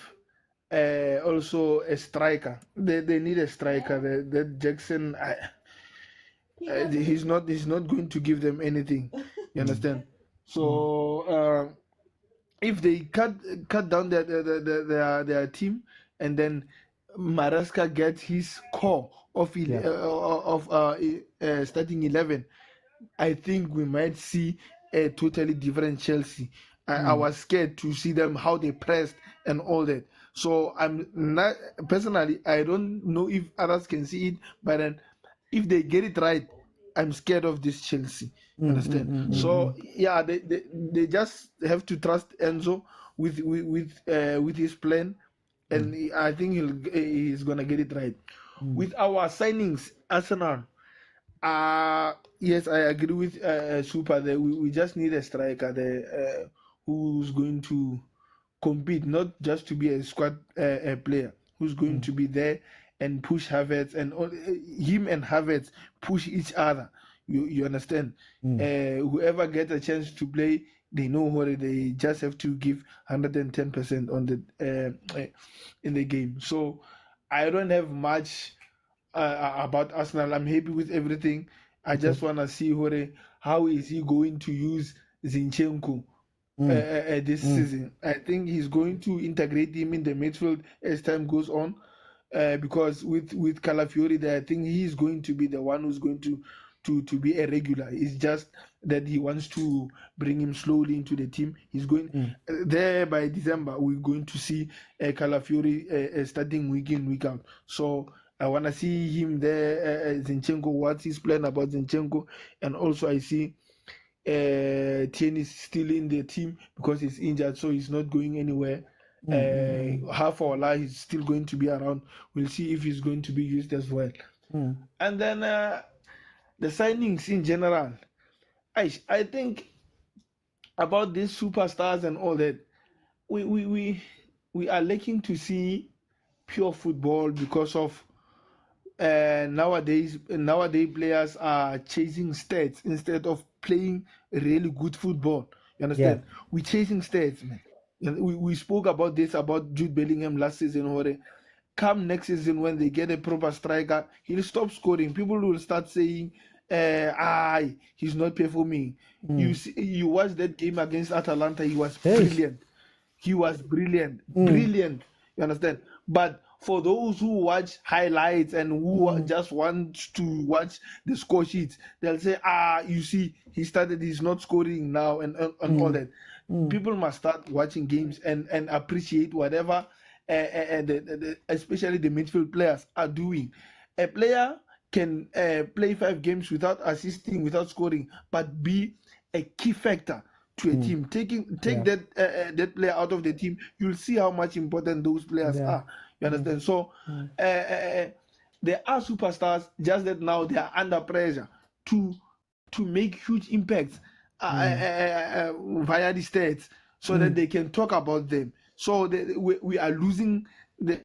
also a striker. They need a striker. That Jackson, he's not going to give them anything. You understand? So if they cut down their team, and then Maresca gets his core of starting 11, I think we might see a totally different Chelsea. I was scared to see them, how they pressed and all that. So I'm not personally, I don't know if others can see it, but then if they get it right, I'm scared of this Chelsea. Understand? So yeah, they just have to trust Enzo with his plan, and I think he's gonna get it right. With our signings, Arsenal, Yes, I agree with Super there. We just need a striker there who's going to compete, not just to be a squad player, who's going to be there and push Havertz, and him and Havertz push each other. You understand? Whoever gets a chance to play, they know what they just have to give 110% on the in the game. So I don't have much about Arsenal. I'm happy with everything. I just want to see how is he going to use Zinchenko this season. I think he's going to integrate him in the midfield as time goes on, because with Calafiori there, I think he's going to be the one who's going to be a regular. It's just that he wants to bring him slowly into the team. He's going there by December. We're going to see Calafiori starting week in, week out. So I want to see him there, Zinchenko, what's his plan about Zinchenko. And also I see Tien is still in the team because he's injured, so he's not going anywhere. Half our life he's still going to be around. We'll see if he's going to be used as well. And then the signings in general, I think about these superstars and all that, we are lacking to see pure football because of nowadays players are chasing stats instead of playing really good football. You understand? We're chasing stats, man. We spoke about this about Jude Bellingham last season. Come next season when they get a proper striker, he'll stop scoring. People will start saying, he's not performing. You watch that game against Atalanta, he was brilliant. He was brilliant. You understand? But for those who watch highlights and who just want to watch the score sheets, they'll say, you see, he's not scoring now and all that. People must start watching games and appreciate whatever especially the midfield players are doing. A player can play 5 games without assisting, without scoring, but be a key factor to a team. Take that player out of the team, you'll see how much important those players are. You understand? So there are superstars, just that now they are under pressure to make huge impacts via the stats, so that they can talk about them. So we are losing the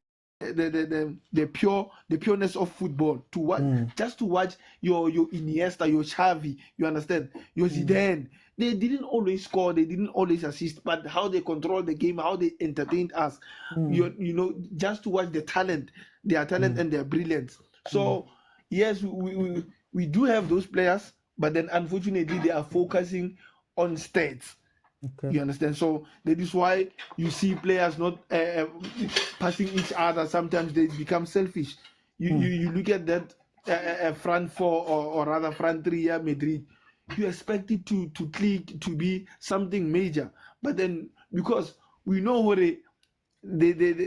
pureness of football to watch. Just to watch your Iniesta, your Xavi, you understand, your Zidane. They didn't always score, they didn't always assist, but how they control the game, how they entertained us. You know, just to watch their talent and their brilliance. So yes, we do have those players, but then unfortunately they are focusing on stats. You understand? So that is why you see players not passing each other. Sometimes they become selfish. You look at that front four or rather front three, Madrid. You expect it to click, to be something major, but then because we know what they're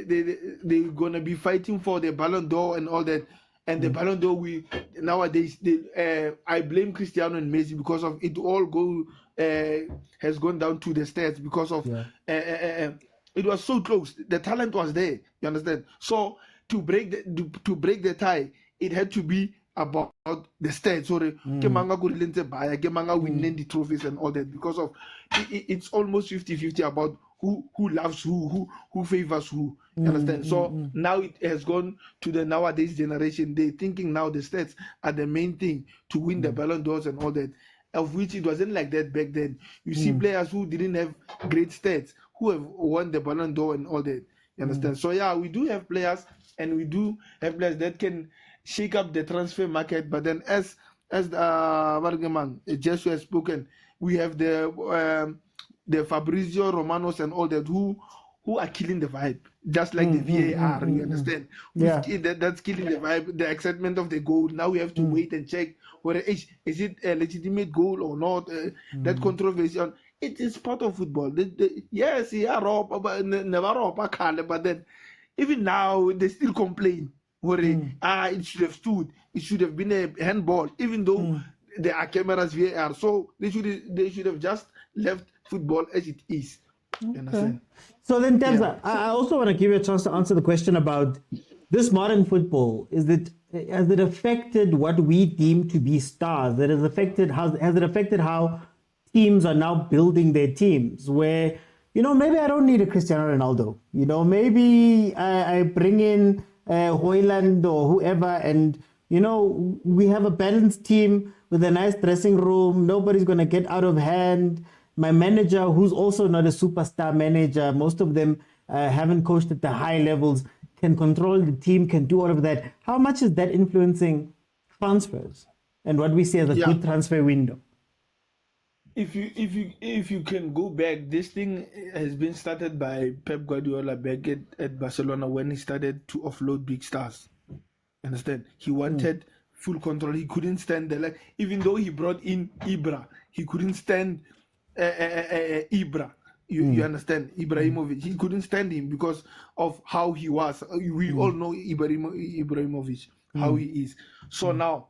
gonna be fighting for the Ballon d'Or and all that. And the Ballon d'Or, nowadays, I blame Cristiano and Messi because of it all has gone down to the stats because of it was so close. The talent was there. You understand? So to break the tie, it had to be about the stats. So Kemanga winning the trophies and all that, because of it's almost 50-50 about who loves who favors who. You understand? So now it has gone to the nowadays generation. They're thinking now the stats are the main thing to win the Ballon d'Ors and all that, of which it wasn't like that back then. You see players who didn't have great stats who have won the Ballon d'Or and all that. You understand? So yeah, we do have players, and we do have players that can shake up the transfer market. But then as Vargaman just has spoken, we have the Fabrizio Romanos and all that who are killing the vibe, just like the VAR. You understand? That's killing the vibe, the excitement of the goal. Now we have to wait and check whether is it a legitimate goal or not. That controversy on it is part of football. Yes, but then even now they still complain. It should have stood. It should have been a handball, even though there are cameras VAR. So they should have just left football as it is. You understand? So then, Tabza, I also want to give you a chance to answer the question about this modern football, has it affected what we deem to be stars? Has it affected how teams are now building their teams? Where, maybe I don't need a Cristiano Ronaldo. Maybe I bring in Hoyland or whoever, and we have a balanced team with a nice dressing room. Nobody's gonna get out of hand. My manager, who's also not a superstar manager, most of them haven't coached at the high levels, can control the team, can do all of that. How much is that influencing transfers and what we see as a good transfer window? If you can go back, this thing has been started by Pep Guardiola back at Barcelona when he started to offload big stars. Understand? He wanted full control. He couldn't stand the even though he brought in Ibra, he couldn't stand Ibra. You understand? Ibrahimovic. He couldn't stand him because of how he was. We all know Ibrahimovic, how he is. So now,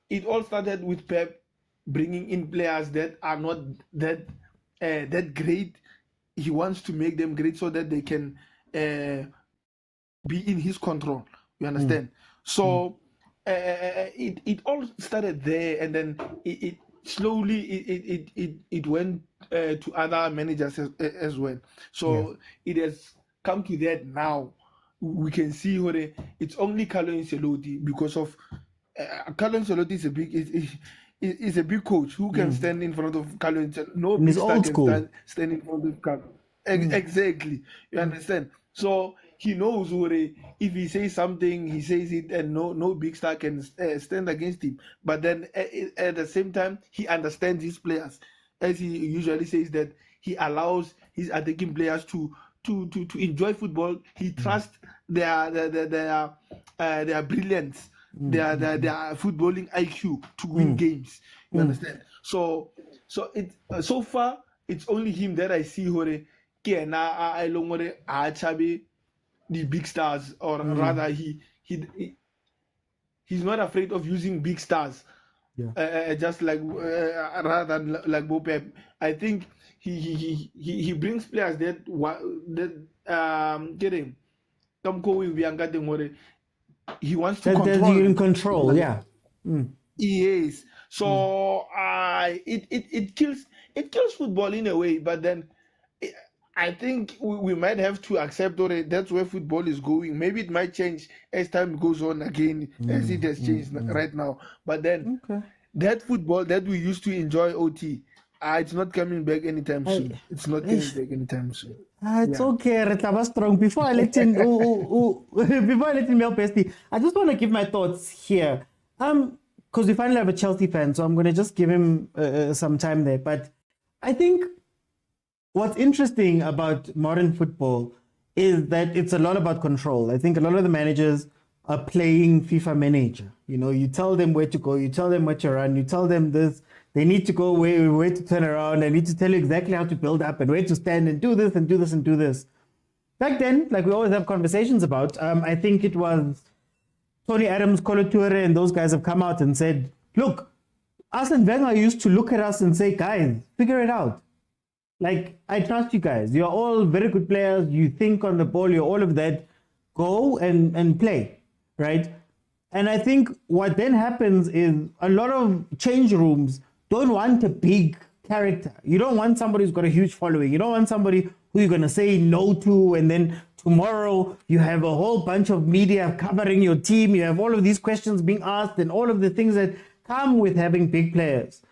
it all started with Pep bringing in players that are not that great. He wants to make them great so that they can be in his control. You understand? So it all started there, and then it slowly it went to other managers as well. So it has come to that now. We can see where it's only Carlo Ancelotti, because of Carlo Ancelotti is a big coach who can stand in front of Carlo Ancelotti. No big star can stand in front of Carlo. Exactly. You understand? So he knows where if he says something, he says it, and no big star can stand against him. But then at the same time, he understands his players, as he usually says that he allows his attacking players to enjoy football. He trusts their brilliance, their footballing IQ to win games. You understand? So so far it's only him that I see where the big stars, or rather he's not afraid of using big stars. Just like rather than like Bo Pep. I think he brings players that get him. He wants to control. You in control, Yes. So it kills football in a way, but then I think we might have to accept that that's where football is going. Maybe it might change as time goes on again, as it has changed right now. But then that football that we used to enjoy, OT, it's not coming back anytime soon. It's not coming back anytime soon. It's okay, Retaba Strong. Before I let in Melpesti, I just want to give my thoughts here. Because we finally have a Chelsea fan, so I'm going to just give him some time there. But I think what's interesting about modern football is that it's a lot about control. I think a lot of the managers are playing FIFA manager. You tell them where to go, you tell them what to run, you tell them this. They need to go where to turn around. They need to tell you exactly how to build up and where to stand and do this and do this and do this. Back then, like we always have conversations about, I think it was Tony Adams, Kolo Toure, and those guys have come out and said, look, Arsene Wenger used to look at us and say, guys, figure it out. Like, I trust you guys. You're all very good players. You think on the ball. You're all of that. Go and play, right? And I think what then happens is a lot of change rooms don't want a big character. You don't want somebody who's got a huge following. You don't want somebody who you're going to say no to, and then tomorrow you have a whole bunch of media covering your team. You have all of these questions being asked and all of the things that come with having big players.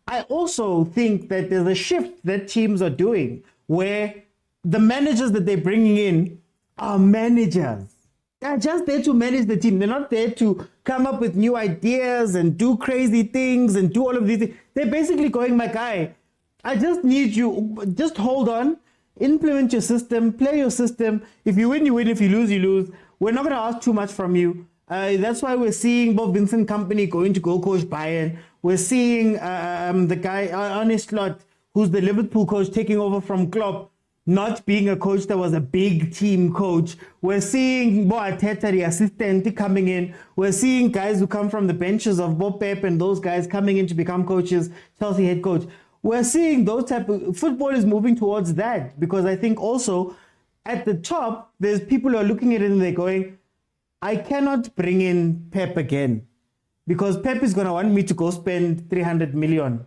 I also think that there's a shift that teams are doing where the managers that they're bringing in are managers. They're just there to manage the team. They're not there to come up with new ideas and do crazy things and do all of these things. They're basically going, my guy, I just need you, just hold on, implement your system, play your system. If you win, you win. If you lose, you lose. We're not going to ask too much from you. That's why we're seeing Bob Vincent Company going to go coach Bayern. We're seeing the guy, Arne Slot, who's the Liverpool coach, taking over from Klopp, not being a coach that was a big team coach. We're seeing Bo Arteta, the assistant, coming in. We're seeing guys who come from the benches of Bo Pep and those guys coming in to become coaches, Chelsea head coach. We're seeing those type of football is moving towards that, because I think also at the top, there's people who are looking at it and they're going, I cannot bring in Pep again because Pep is going to want me to go spend 300 million.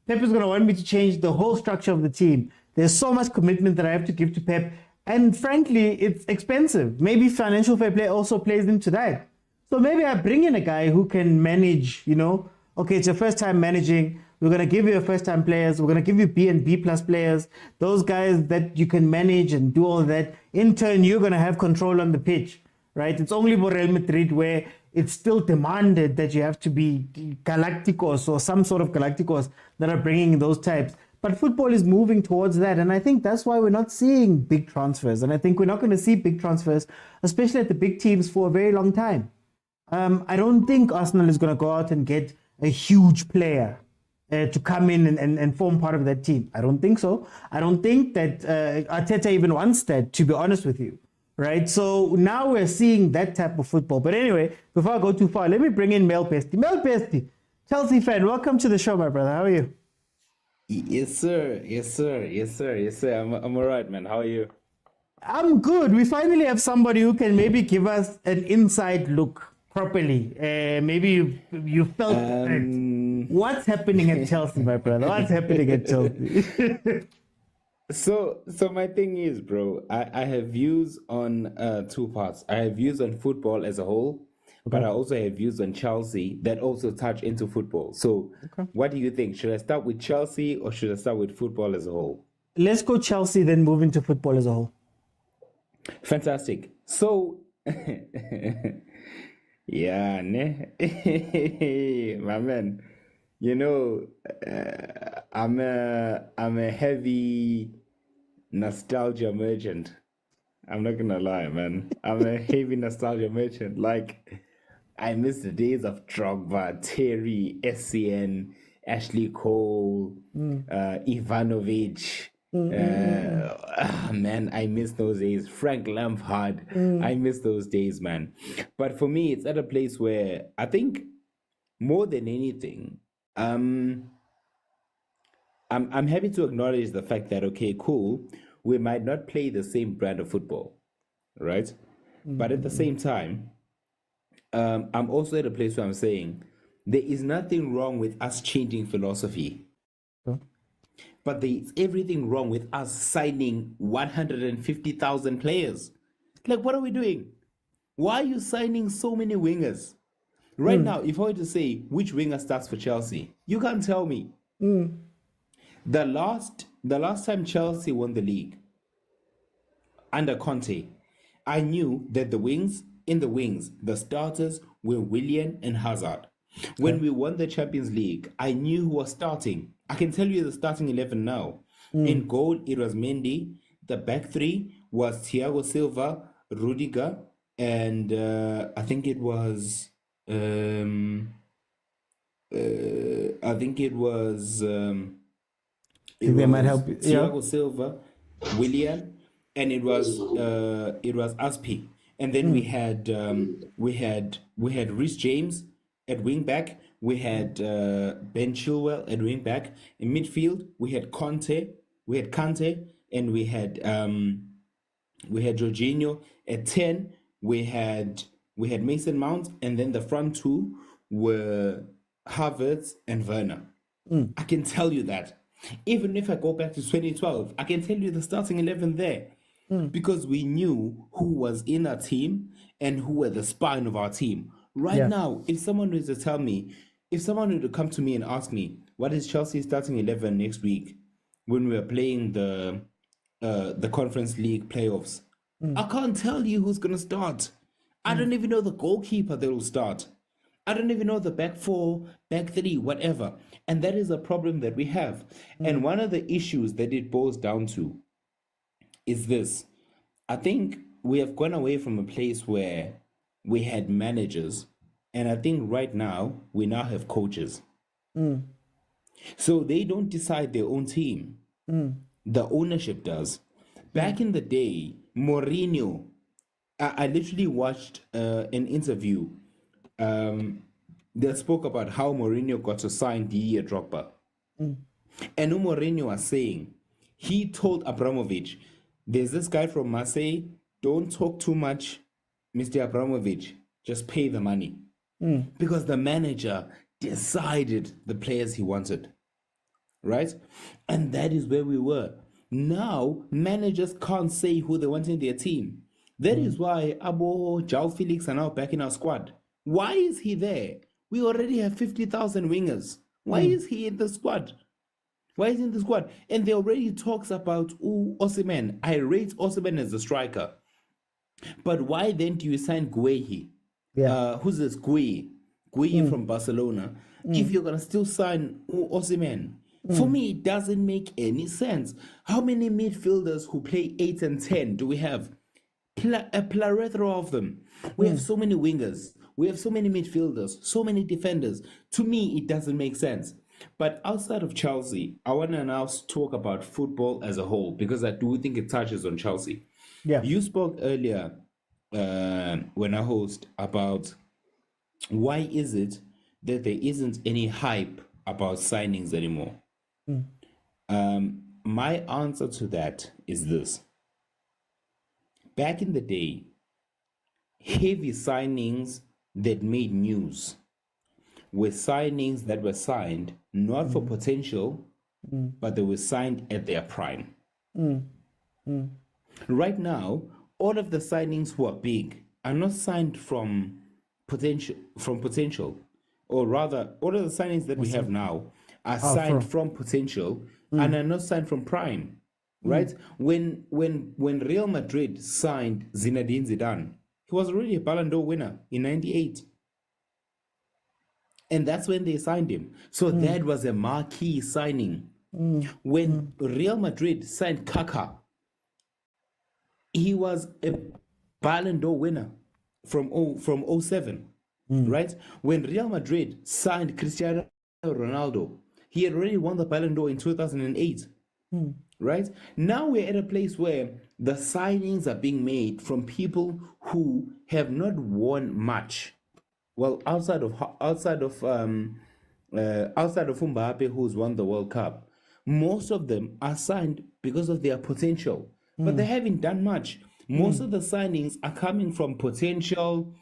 Pep is going to want me to change the whole structure of the team. There's so much commitment that I have to give to Pep. And frankly, it's expensive. Maybe financial fair play also plays into that. So maybe I bring in a guy who can manage, okay, it's your first time managing. We're going to give you your first time players. We're going to give you B and B plus players. Those guys that you can manage and do all that. In turn, you're going to have control on the pitch, right? It's only for Real Madrid where it's still demanded that you have to be Galacticos or some sort of Galacticos that are bringing those types. But football is moving towards that. And I think that's why we're not seeing big transfers. And I think we're not going to see big transfers, especially at the big teams, for a very long time. I don't think Arsenal is going to go out and get a huge player to come in and form part of that team. I don't think so. I don't think that Arteta even wants that, to be honest with you. Right? So now we're seeing that type of football. But anyway, before I go too far, let me bring in Mel Pesty. Mel Pesty, Chelsea fan, welcome to the show, my brother. How are you? Yes, sir. I'm all right, man. How are you? I'm good. We finally have somebody who can maybe give us an inside look properly. Maybe you felt it. What's happening at Chelsea, my brother? What's happening at Chelsea? So my thing is, bro, I have views on two parts. I have views on football as a whole, but I also have views on Chelsea that also touch into football. So what do you think? Should I start with Chelsea or should I start with football as a whole? Let's go Chelsea, then move into football as a whole. Fantastic. So, yeah, my man, I'm a heavy nostalgia merchant. I'm not gonna lie, man. I'm a heavy nostalgia merchant. Like, I miss the days of Drogba, Terry, SCN, Ashley Cole, Ivanovic. Man, I miss those days. Frank Lampard. I miss those days, man. But for me, it's at a place where I think more than anything, I'm happy to acknowledge the fact that, okay, cool, we might not play the same brand of football, right? But at the same time, I'm also at a place where I'm saying there is nothing wrong with us changing philosophy. But there's everything wrong with us signing 150,000 players. Like, what are we doing? Why are you signing so many wingers? Right now, if I were to say which winger starts for Chelsea, you can't tell me. The last time Chelsea won the league under Conte, I knew that in the wings, the starters were Willian and Hazard. When we won the Champions League, I knew who was starting. I can tell you the starting 11 now. In goal, it was Mendy. The back three was Thiago Silva, Rudiger, and I think it was Thiago Silva, Willian, and it was Aspi. And then we had Reece James at wing back. We had Ben Chilwell at wing back. In midfield, we had Kante, and we had Jorginho at 10. We had Mason Mount, and then the front two were Havertz and Werner. I can tell you that. Even if I go back to 2012, I can tell you the starting 11 there. Because we knew who was in our team and who were the spine of our team. Right now, if someone were to come to me and ask me, what is Chelsea's starting 11 next week when we're playing the Conference League playoffs? I can't tell you who's going to start. I don't even know the goalkeeper that will start. I don't even know the back four, back three, whatever. And that is a problem that we have. And one of the issues that it boils down to is this. I think we have gone away from a place where we had managers, and I think right now we now have coaches. So they don't decide their own team. The ownership does. Back in the day, Mourinho, I literally watched an interview that spoke about how Mourinho got to sign Didier Drogba. And Mourinho was saying, he told Abramovich, there's this guy from Marseille, don't talk too much, Mr. Abramovich just pay the money because the manager decided the players he wanted, right? And that is where we were. Now, managers can't say who they want in their team. That is why João Felix are now back in our squad. Why is he there? We already have 50,000 wingers. Why is he in the squad? Why is he in the squad? And there already talks about Osimhen. I rate Osimhen as a striker. But why then do you sign Guehi? Who's this Guehi? Guehi from Barcelona. If you're going to still sign Osimhen. For me, it doesn't make any sense. How many midfielders who play 8 and 10 do we have? A plethora of them. We have so many wingers. We have so many midfielders, so many defenders. To me, it doesn't make sense. But outside of Chelsea, I want to now talk about football as a whole because I do think it touches on Chelsea. Yeah. You spoke earlier when I host about why is it that there isn't any hype about signings anymore? My answer to that is this. Back in the day, heavy signings that made news were signings that were signed not for potential, but they were signed at their prime. Right now, all of the signings who are big are not signed from potential, or rather, all of the signings that we have now are signed from potential and are not signed from prime. Right? When Real Madrid signed Zinedine Zidane, he was already a Ballon d'Or winner in '98. And that's when they signed him. So that was a marquee signing. When Real Madrid signed Kaká, he was a Ballon d'Or winner from 07, right? When Real Madrid signed Cristiano Ronaldo, he had already won the Ballon d'Or in 2008, right? Now we're at a place where the signings are being made from people who have not won much. Well, outside of Mbappe, who's won the World Cup, most of them are signed because of their potential, but they haven't done much. Most of the signings are coming from potential,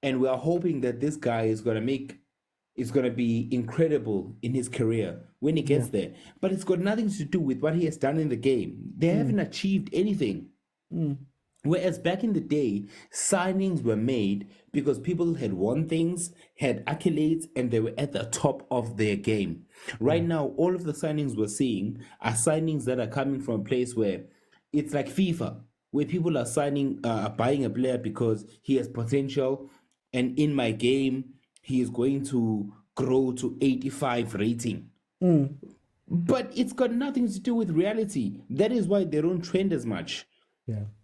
and we are hoping that this guy is going to be incredible in his career when he gets there. But it's got nothing to do with what he has done in the game. They haven't achieved anything. Whereas back in the day, signings were made because people had won things, had accolades, and they were at the top of their game. Right now, all of the signings we're seeing are signings that are coming from a place where it's like FIFA, where people are buying a player because he has potential, and in my game, he is going to grow to 85 rating. But it's got nothing to do with reality. That is why they don't trend as much.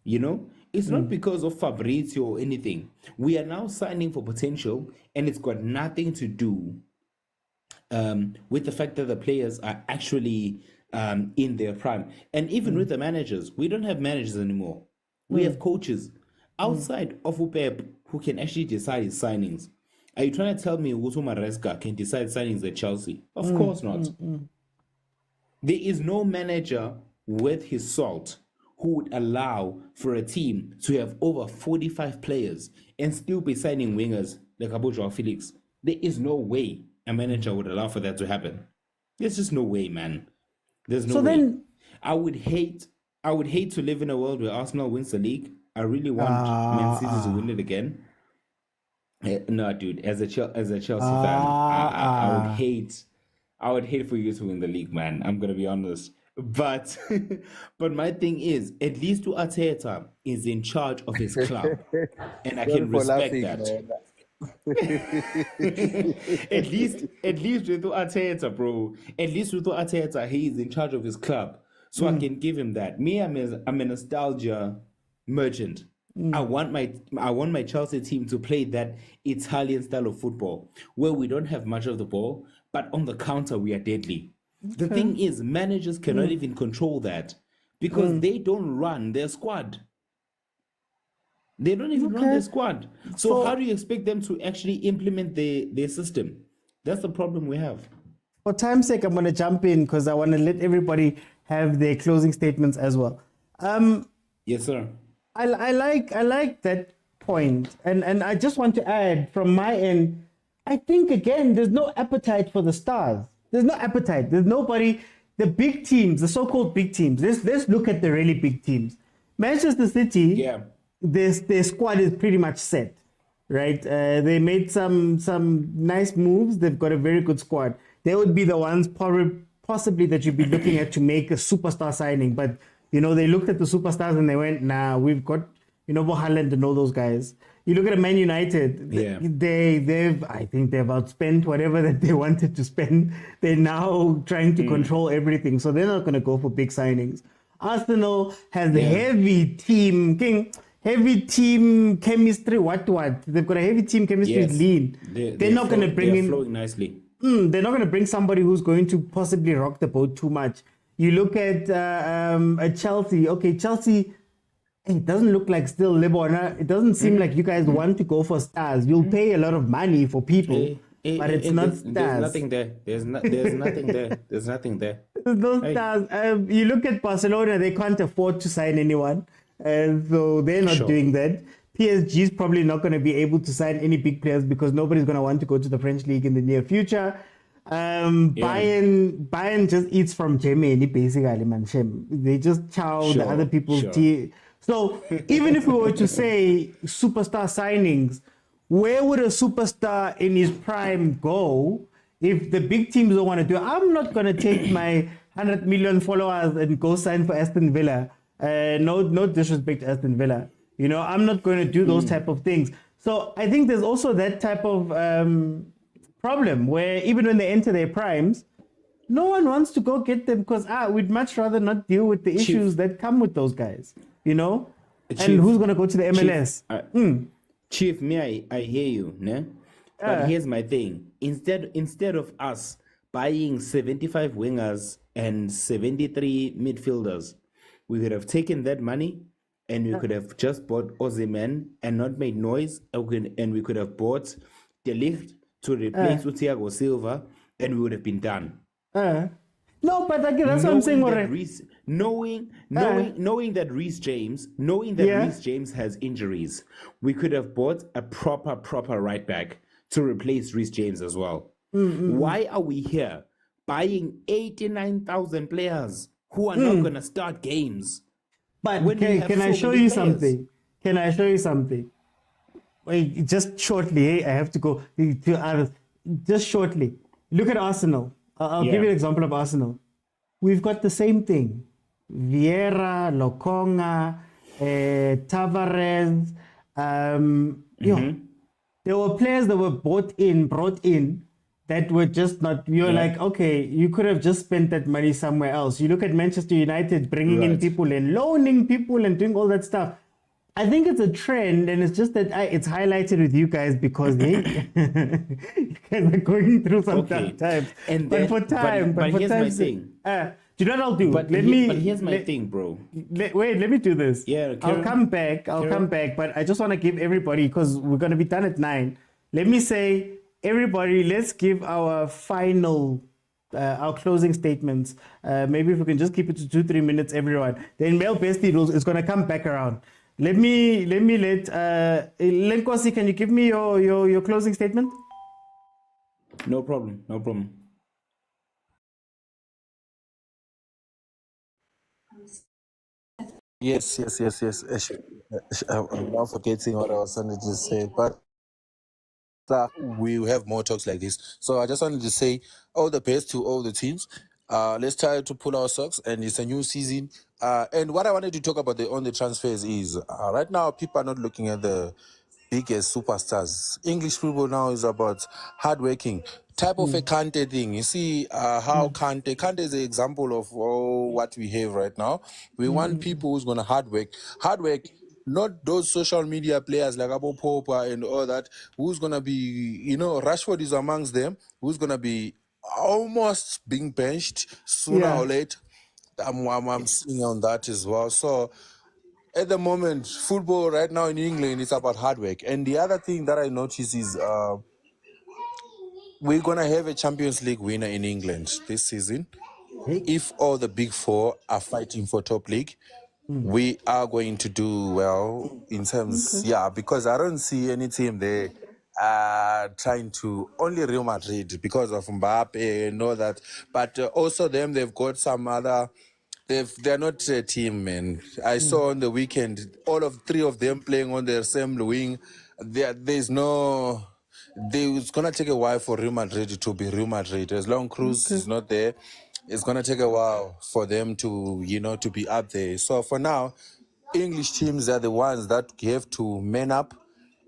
You know, it's not because of Fabrizio or anything. We are now signing for potential, and it's got nothing to do with the fact that the players are actually in their prime. And even with the managers, we don't have managers anymore. We have coaches outside of UPEP who can actually decide his signings. Are you trying to tell me Uto Maresca can decide signings at Chelsea? Of course not. There is no manager worth his salt who would allow for a team to have over 45 players and still be signing wingers like João Felix. There is no way a manager would allow for that to happen. There's just no way, man. There's no way. Then I would hate to live in a world where Arsenal wins the league. I really want Man City to win it again. No, dude. As a Chelsea fan, I would hate for you to win the league, man. I'm gonna be honest. But my thing is, at least Arteta is in charge of his club, and I can respect that. at least with Arteta, bro. At least with Arteta, he is in charge of his club, so I can give him that. Me, I'm a nostalgia merchant. I want my Chelsea team to play that Italian style of football where we don't have much of the ball, but on the counter we are deadly. The thing is, managers cannot even control that because they don't run their squad. They don't even run their squad. So how do you expect them to actually implement their system? That's the problem we have. For time's sake, I'm going to jump in because I want to let everybody have their closing statements as well. Yes, sir. I like that point, and I just want to add from my end, I think again, there's no appetite for the stars. There's no appetite. There's nobody. The big teams, the so-called big teams. Let's look at the really big teams. Manchester City, their squad is pretty much set, right? They made some nice moves. They've got a very good squad. They would be the ones possibly that you'd be looking at to make a superstar signing. But, you know, they looked at the superstars and they went, nah, we've got, you know, Haaland and all those guys. You look at Man United, I think they've outspent whatever that they wanted to spend. They're now trying to control everything. So they're not going to go for big signings. Arsenal has heavy team chemistry. What? They've got a heavy team chemistry. Lean. They're not going to bring in. Flowing nicely. They're not going to bring somebody who's going to possibly rock the boat too much. You look at Chelsea. Okay, Chelsea. It doesn't look like still Lebona. It doesn't seem like you guys want to go for stars. You'll pay a lot of money for people, but it's not stars. There's nothing there. There's nothing there. There's nothing there. There's no stars. You look at Barcelona, they can't afford to sign anyone. So they're not doing that. PSG is probably not going to be able to sign any big players because nobody's going to want to go to the French league in the near future. Bayern just eats from Germany, basically, man. They just chow the other people's tea. So even if we were to say superstar signings, where would a superstar in his prime go if the big teams don't want to do it? I'm not going to take my 100 million followers and go sign for Aston Villa. No disrespect to Aston Villa. You know, I'm not going to do those type of things. So I think there's also that type of problem where even when they enter their primes, no one wants to go get them because we'd much rather not deal with the issues that come with those guys. You know, and who's going to go to the MLS? Chief, I hear you, ne? But here's my thing: instead of us buying 75 wingers and 73 midfielders, we could have taken that money and we could have just bought Osimhen and not made noise, and we could have bought De Ligt to replace Thiago Silva, and we would have been done. No, but again, that's what I'm saying. Knowing that Reece James has injuries, we could have bought a proper right back to replace Reece James as well. Why are we here buying 89,000 players who are not going to start games? But can I show you something? Can I show you something? Wait, just shortly. I have to go to others. Just shortly. Look at Arsenal. I'll give you an example of Arsenal. We've got the same thing. Vieira, Lokonga, Tavares. There were players that were brought in that were just not, you're like, okay, you could have just spent that money somewhere else. You look at Manchester United bringing in people and loaning people and doing all that stuff. I think it's a trend, and it's just that it's highlighted with you guys because you guys are going through some tough times. But here's my thing. Do you know what I'll do? But here's my thing, bro. Let me do this. I'll come back, but I just want to give everybody, because we're going to be done at 9. Let me say, everybody, let's give our final, our closing statements. Maybe if we can just keep it to 2-3 minutes, everyone. Then Male Bestie is going to come back around. Let Lenkosi, can you give me your closing statement? No problem. Yes. I'm now forgetting what I was trying to say, but we have more talks like this. So I just wanted to say all the best to all the teams. Let's try to pull our socks, and it's a new season. And what I wanted to talk about on the transfers is right now people are not looking at the biggest superstars. English football now is about hardworking. Type of a Kante thing. You see how Kante is an example of what we have right now. We want people who's going to hard work, not those social media players like Abo Popa and all that, who's going to be, Rashford is amongst them, who's going to be almost being benched sooner or later. I'm seeing on that as well. So at the moment, football right now in England is about hard work. And the other thing that I notice is we're going to have a Champions League winner in England this season. If all the big four are fighting for top league, we are going to do well in terms, because I don't see any team there trying to, only Real Madrid because of Mbappe and all that, but also they've got some other, they're not a team, man. I saw on the weekend, all of three of them playing on the same wing. There's no, it's going to take a while for Real Madrid to be Real Madrid. As long Cruz is not there, it's going to take a while for them to, to be up there. So for now, English teams are the ones that have to man up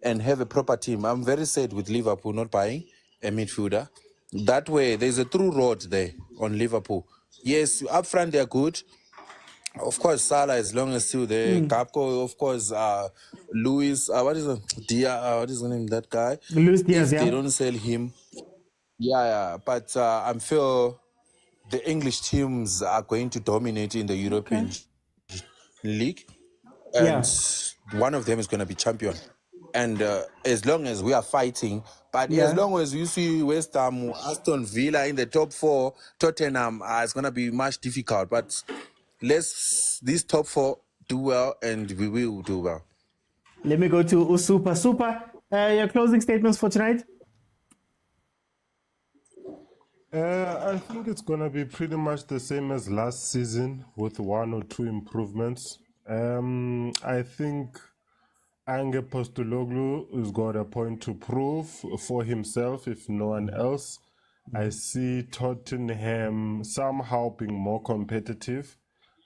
and have a proper team. I'm very sad with Liverpool not buying a midfielder. That way, there's a true road there on Liverpool. Yes, up front they're good. Of course, Salah, as long as still there. Gakpo, of course, Luis, what is what is the name of that guy? Luis Diaz, if they don't sell him. But I'm sure the English teams are going to dominate in the European League. And one of them is going to be champion. And as long as we are fighting, but as long as you see West Ham, Aston Villa in the top 4, Tottenham, it's going to be much difficult. But let's these top 4 do well, and we will do well. Let me go to Usupa. Super, your closing statements for tonight? I think it's going to be pretty much the same as last season with 1 or 2 improvements. I think Ange Postecoglou has got a point to prove for himself, if no one else. I see Tottenham somehow being more competitive.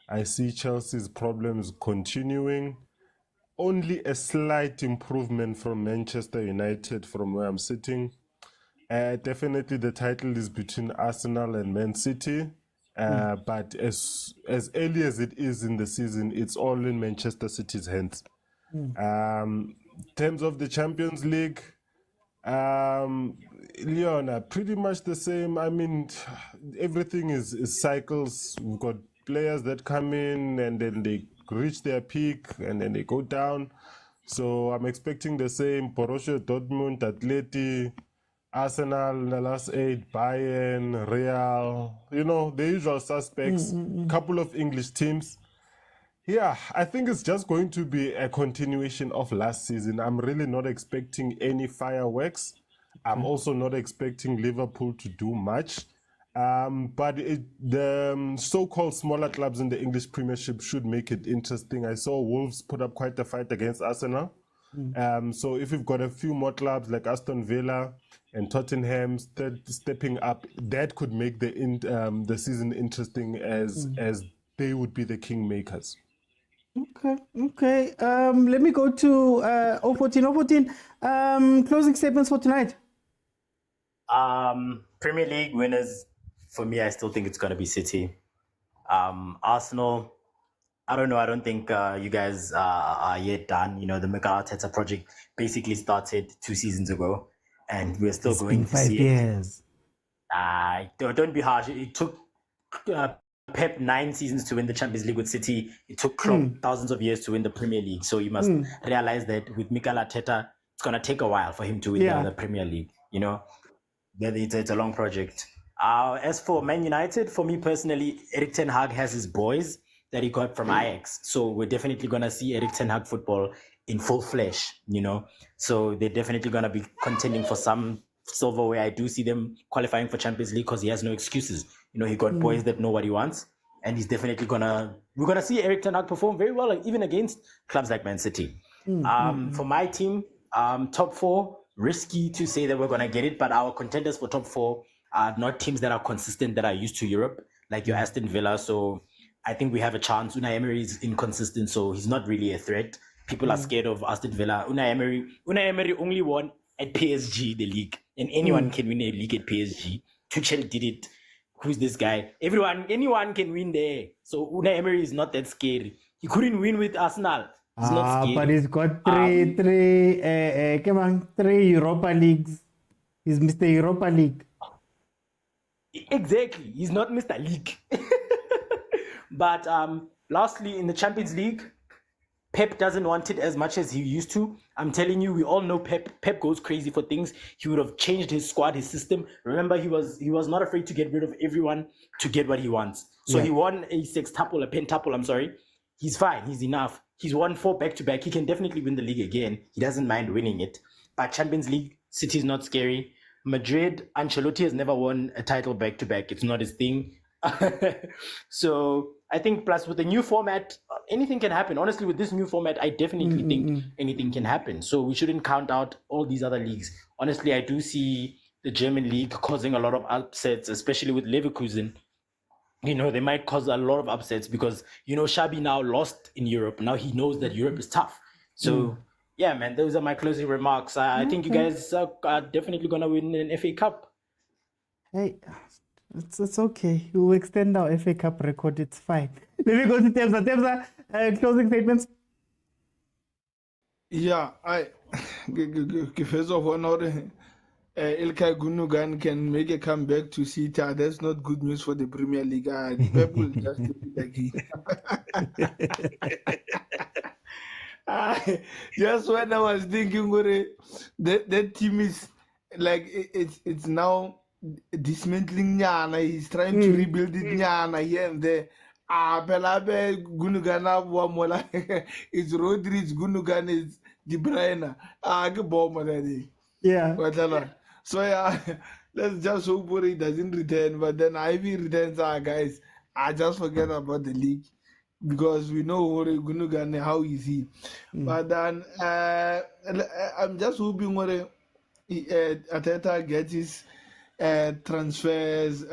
I see Chelsea's problems continuing. Only a slight improvement from Manchester United from where I'm sitting. Definitely the title is between Arsenal and Man City. But as early as it is in the season, it's all in Manchester City's hands. In terms of the Champions League, Leon, pretty much the same. I mean, everything is cycles. We've got players that come in and then they reach their peak and then they go down. So I'm expecting the same. Borussia Dortmund, Atleti, Arsenal in the last 8, Bayern, Real, the usual suspects, couple of English teams. Yeah, I think it's just going to be a continuation of last season. I'm really not expecting any fireworks. I'm also not expecting Liverpool to do much. But the so-called smaller clubs in the English Premiership should make it interesting. I saw Wolves put up quite a fight against Arsenal. So if we've got a few more clubs like Aston Villa and Tottenham stepping up, that could make the season interesting as they would be the kingmakers. Okay. Let me go to 014. Closing statements for tonight. Premier League winners, for me, I still think it's going to be City. Arsenal, I don't know. I don't think you guys are yet done. The Mikel Arteta project basically started 2 seasons ago, and we're still going to see 5 years. Don't be harsh. It took Pep 9 seasons to win the Champions League with City. It took Klopp thousands of years to win the Premier League. So you must realize that with Mikel Arteta, it's going to take a while for him to win the Premier League. It's a long project. As for Man United, for me personally, Erik ten Hag has his boys that he got from Ajax. So we're definitely going to see Erik ten Hag football in full flesh, So they're definitely going to be contending for some silverware. I do see them qualifying for Champions League because he has no excuses. He got boys that know what he wants, and he's definitely we're gonna see Erik ten Hag perform very well, even against clubs like Man City. For my team, top 4, risky to say that we're gonna get it, but our contenders for top 4 are not teams that are consistent, that are used to Europe, like your Aston Villa. So I think we have a chance. Unai Emery is inconsistent, so he's not really a threat. People are scared of Aston Villa. Unai Emery only won at PSG the league, and anyone can win a league at PSG. Tuchel did it. Who's this guy? Anyone can win there. So Unai Emery is not that scary. He couldn't win with Arsenal. He's not scary. But he's got three Europa Leagues. He's Mr. Europa League. Exactly. He's not Mr. League. But lastly, in the Champions League, Pep doesn't want it as much as he used to. I'm telling you, we all know Pep. Pep goes crazy for things. He would have changed his squad, his system. Remember, he was not afraid to get rid of everyone to get what he wants. So he won a pentaple, he's fine. He's enough. He's won 4 back-to-back. He can definitely win the league again. He doesn't mind winning it. But Champions League, City is not scary. Madrid, Ancelotti has never won a title back-to-back. It's not his thing. So I think plus with the new format, anything can happen. Honestly, with this new format, I definitely think anything can happen. So we shouldn't count out all these other leagues. Honestly, I do see the German league causing a lot of upsets, especially with Leverkusen. They might cause a lot of upsets because, Xabi now lost in Europe. Now he knows that Europe is tough. So, yeah, man, those are my closing remarks. I think you guys are definitely going to win an FA Cup. Hey, it's okay. We'll extend our FA Cup record. It's fine. Let me go to Tebza. Tebza, closing statements? Yeah, first of all, Ilkay Gundogan can make a comeback to City. That's not good news for the Premier League. People just just when I was thinking, that team is like it's now dismantling Nyana. He's trying to rebuild it Nyana here and there. Pelabe Gundogan Wamola. It's Rodri, it's Gundogan, it's De Bruyne. Good ball, man. Yeah. So yeah, let's just hope he doesn't return. But then Ivy returns, guys. I just forget about the league because we know Gundogan, how is he. But then I'm just hoping Arteta gets his transfers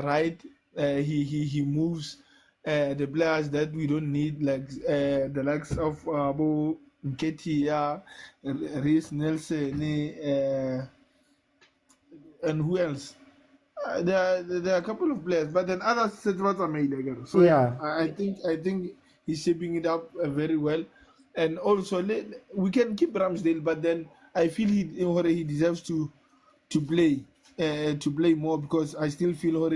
right. He moves the players that we don't need, like the likes of Abu Nketiah, Reece Nelson, and who else? There are a couple of players, but then others setbacks are made again. So yeah, I think he's shaping it up very well, and also we can keep Ramsdale, but then I feel he deserves to play more because I still feel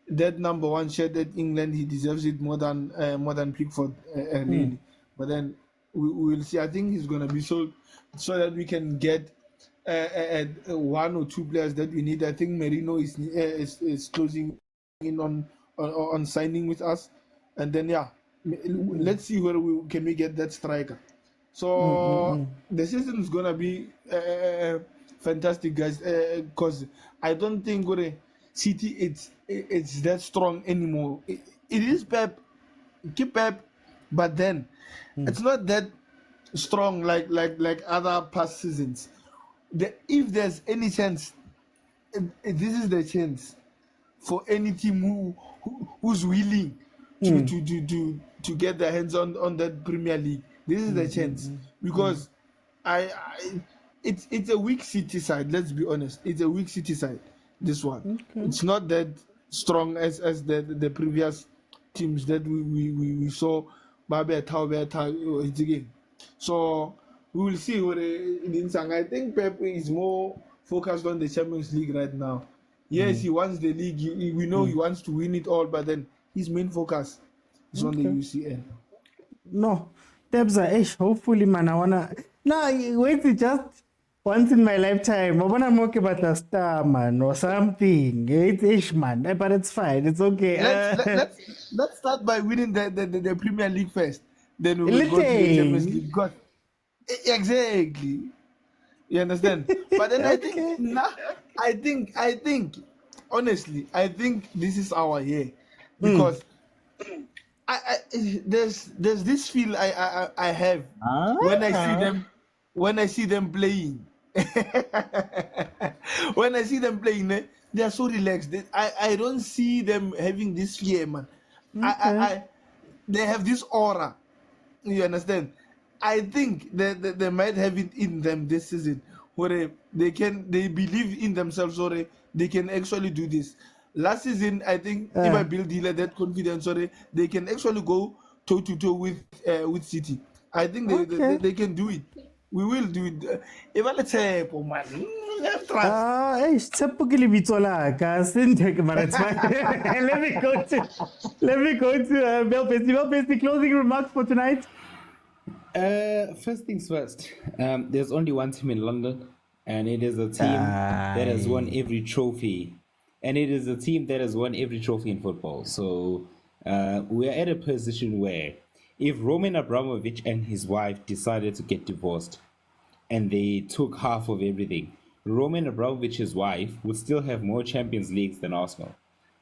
that number 1 shirt at England, he deserves it more than Pickford really. But then we will see. I think he's gonna be sold so that we can get 1 or 2 players that we need. I think Merino is closing in on signing with us, and then let's see where we can get that striker. So the season is gonna be fantastic, guys. Because I don't think City it's that strong anymore. It is Pep, keep Pep, but then it's not that strong like other past seasons. If there's any chance, this is the chance for any team who's willing to get their hands on that Premier League. This is the chance because it's a weak City side. Let's be honest, it's a weak City side. This one, it's not that strong as the previous teams that we saw. So we will see what I think Pep is more focused on the Champions League right now. Yes, he wants the league. We know he wants to win it all, but then his main focus is on the UCL. No, Tebza, hopefully, man, I wanna. No, wait, just once in my lifetime. I wanna mock about a star, man, or something. It's ish, man, but it's fine. It's okay. Let's start by winning the Premier League first. Then we will go to the Champions League. Because exactly, you understand. But then I think honestly, I think this is our year because there's this feel I have when I see them playing. When I see them playing, they are so relaxed. I don't see them having this fear, man. They have this aura. You understand? I think that they might have it in them this season, where they believe in themselves, or they can actually do this. Last season, I think if I build that confidence, or they can actually go toe to toe with City. I think they can do it. We will do it. If I let's say, man, let's try. Let me go to Belfast. Closing remarks for tonight. First things first. There's only one team in London, and it is a team that has won every trophy. And it is a team that has won every trophy in football. So we are at a position where if Roman Abramovich and his wife decided to get divorced and they took half of everything, Roman Abramovich's wife would still have more Champions Leagues than Arsenal.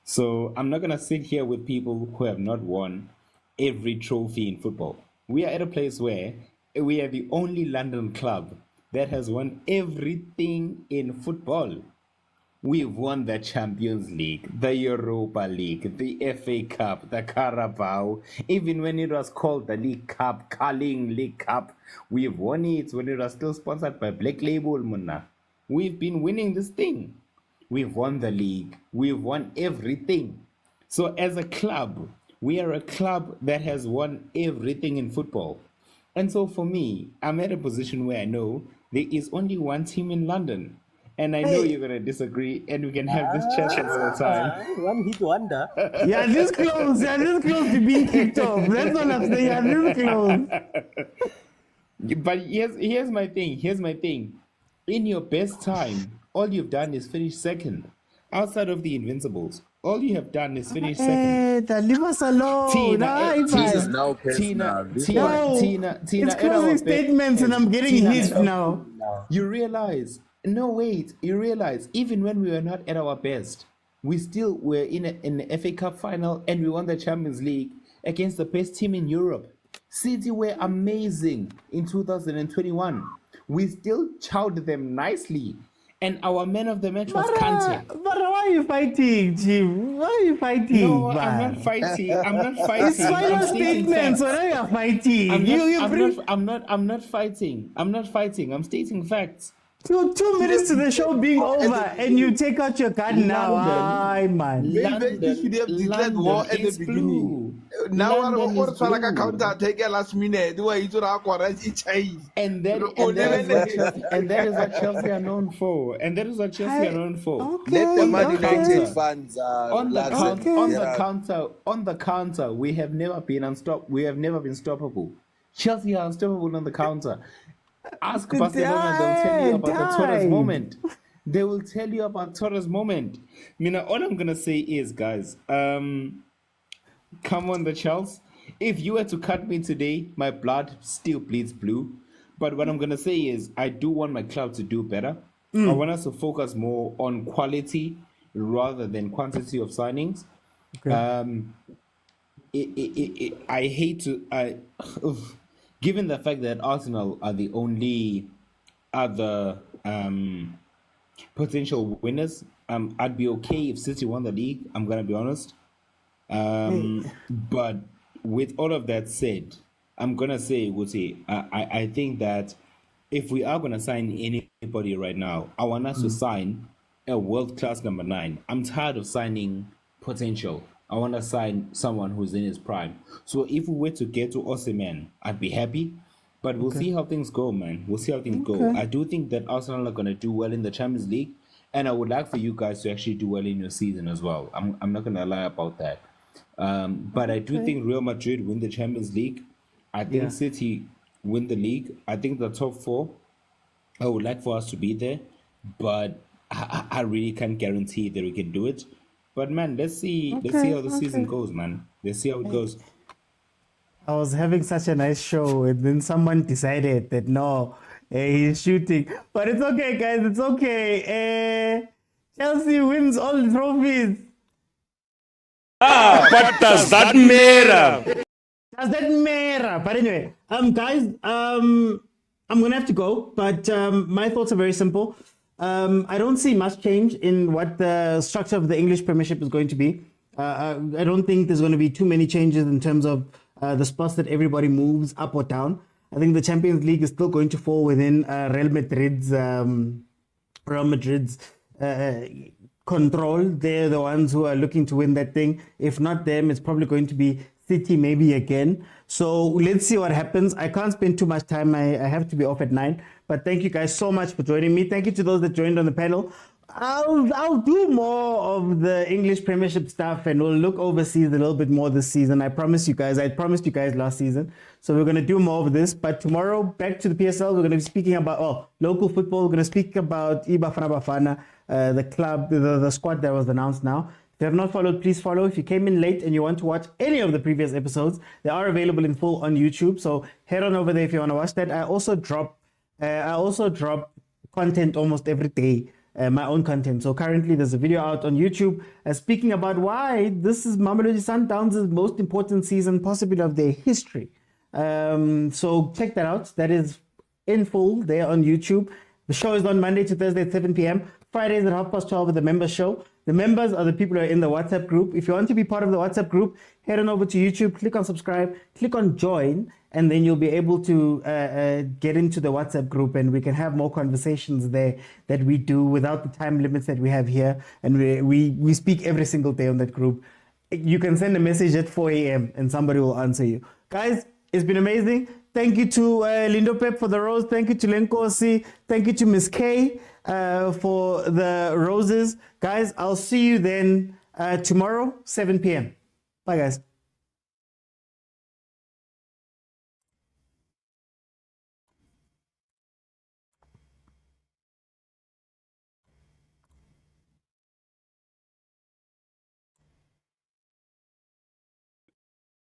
So I'm not going to sit here with people who have not won every trophy in football. We are at a place where we are the only London club that has won everything in football. We've won the Champions League, the Europa League, the FA Cup, the Carabao. Even when it was called the League Cup, Carling League Cup, we've won it when it was still sponsored by Black Label, Munna. We've been winning this thing. We've won the league. We've won everything. So as a club, we are a club that has won everything in football. And so for me, I'm at a position where I know there is only one team in London. And I know you're going to disagree, and we can have this chat another time. One hit wonder. Yeah, this close. Yeah, this close to being kicked off. That's what I'm saying. Yeah, this close. But here's my thing. Here's my thing. In your best time, all you've done is finish second. Outside of the Invincibles, all you have done is finish second. Leave us alone. Tina, it's closing statements and I'm getting hit now. You realize, even when we were not at our best, we still were in the FA Cup final and we won the Champions League against the best team in Europe. City were amazing in 2021. We still chowed them nicely. And our man of the match was Kante. But why are you fighting, Jim? Why are you fighting? No, I'm not fighting. It's final statements. Why are you fighting? I'm not fighting. I'm stating facts. 2 minutes to the show being over and you take out your gun now. Aye, man. Maybe they should have declared war at the beginning. Now we're like a counter take a last minute. And that is what Chelsea are known for. Let the Man United fans on the counter, we have never been unstoppable. We have never been stoppable. Chelsea are unstoppable on the counter. Ask Barcelona, they'll tell you about the Torres moment. They will tell you about Torres moment. Mina, all I'm gonna say is, guys, come on, the Chelsea. If you were to cut me today, my blood still bleeds blue. But what I'm gonna say is, I do want my club to do better. I want us to focus more on quality rather than quantity of signings. Okay. I hate to. Given the fact that Arsenal are the only other potential winners, I'd be okay if City won the league. I'm gonna be honest. But with all of that said, I'm gonna say, Wuti, I think that if we are gonna sign anybody right now, I want us to sign a world-class number 9. I'm tired of signing potential. I want to sign someone who's in his prime. So if we were to get to Osimhen, I'd be happy. But we'll see how things go, man. We'll see how things go. I do think that Arsenal are going to do well in the Champions League. And I would like for you guys to actually do well in your season as well. I'm not going to lie about that. But I do think Real Madrid win the Champions League. I think City win the league. I think the top 4, I would like for us to be there. But I really can't guarantee that we can do it. But man, let's see how the season goes, man. Let's see how it goes. I was having such a nice show, and then someone decided that no, he's shooting. But it's okay, guys. It's okay. Chelsea wins all the trophies. What does that matter? Does that matter? But anyway, guys, I'm gonna have to go. But my thoughts are very simple. I don't see much change in what the structure of the English Premiership is going to be. I don't think there's going to be too many changes in terms of the spots that everybody moves up or down. I think the Champions League is still going to fall within Real Madrid's control. They're the ones who are looking to win that thing. If not them, it's probably going to be City maybe again. So let's see what happens. I can't spend too much time. I have to be off at 9. But thank you guys so much for joining me. Thank you to those that joined on the panel. I'll do more of the English Premiership stuff and we'll look overseas a little bit more this season. I promise you guys. I promised you guys last season. So we're going to do more of this. But tomorrow, back to the PSL, we're going to be speaking about local football. We're going to speak about bafana, the club, the squad that was announced now. If you have not followed, please follow. If you came in late and you want to watch any of the previous episodes, they are available in full on YouTube. So head on over there if you want to watch that. I also drop content almost every day, my own content. So currently there's a video out on YouTube speaking about why this is Mamelodi Sundowns' most important season possibly of their history. So check that out. That is in full there on YouTube. The show is on Monday to Thursday at 7 p.m. Fridays at 12:30 with the members show. The members are the people who are in the WhatsApp group. If you want to be part of the WhatsApp group, head on over to YouTube, click on subscribe, click on join, and then you'll be able to get into the WhatsApp group, and we can have more conversations there that we do without the time limits that we have here. And we speak every single day on that group. You can send a message at 4 a.m. and somebody will answer you. Guys, it's been amazing. Thank you to Lindo Pep for the rose. Thank you to Lenkosi. Thank you to Miss K for the roses. Guys, I'll see you then tomorrow, 7 p.m. Bye, guys.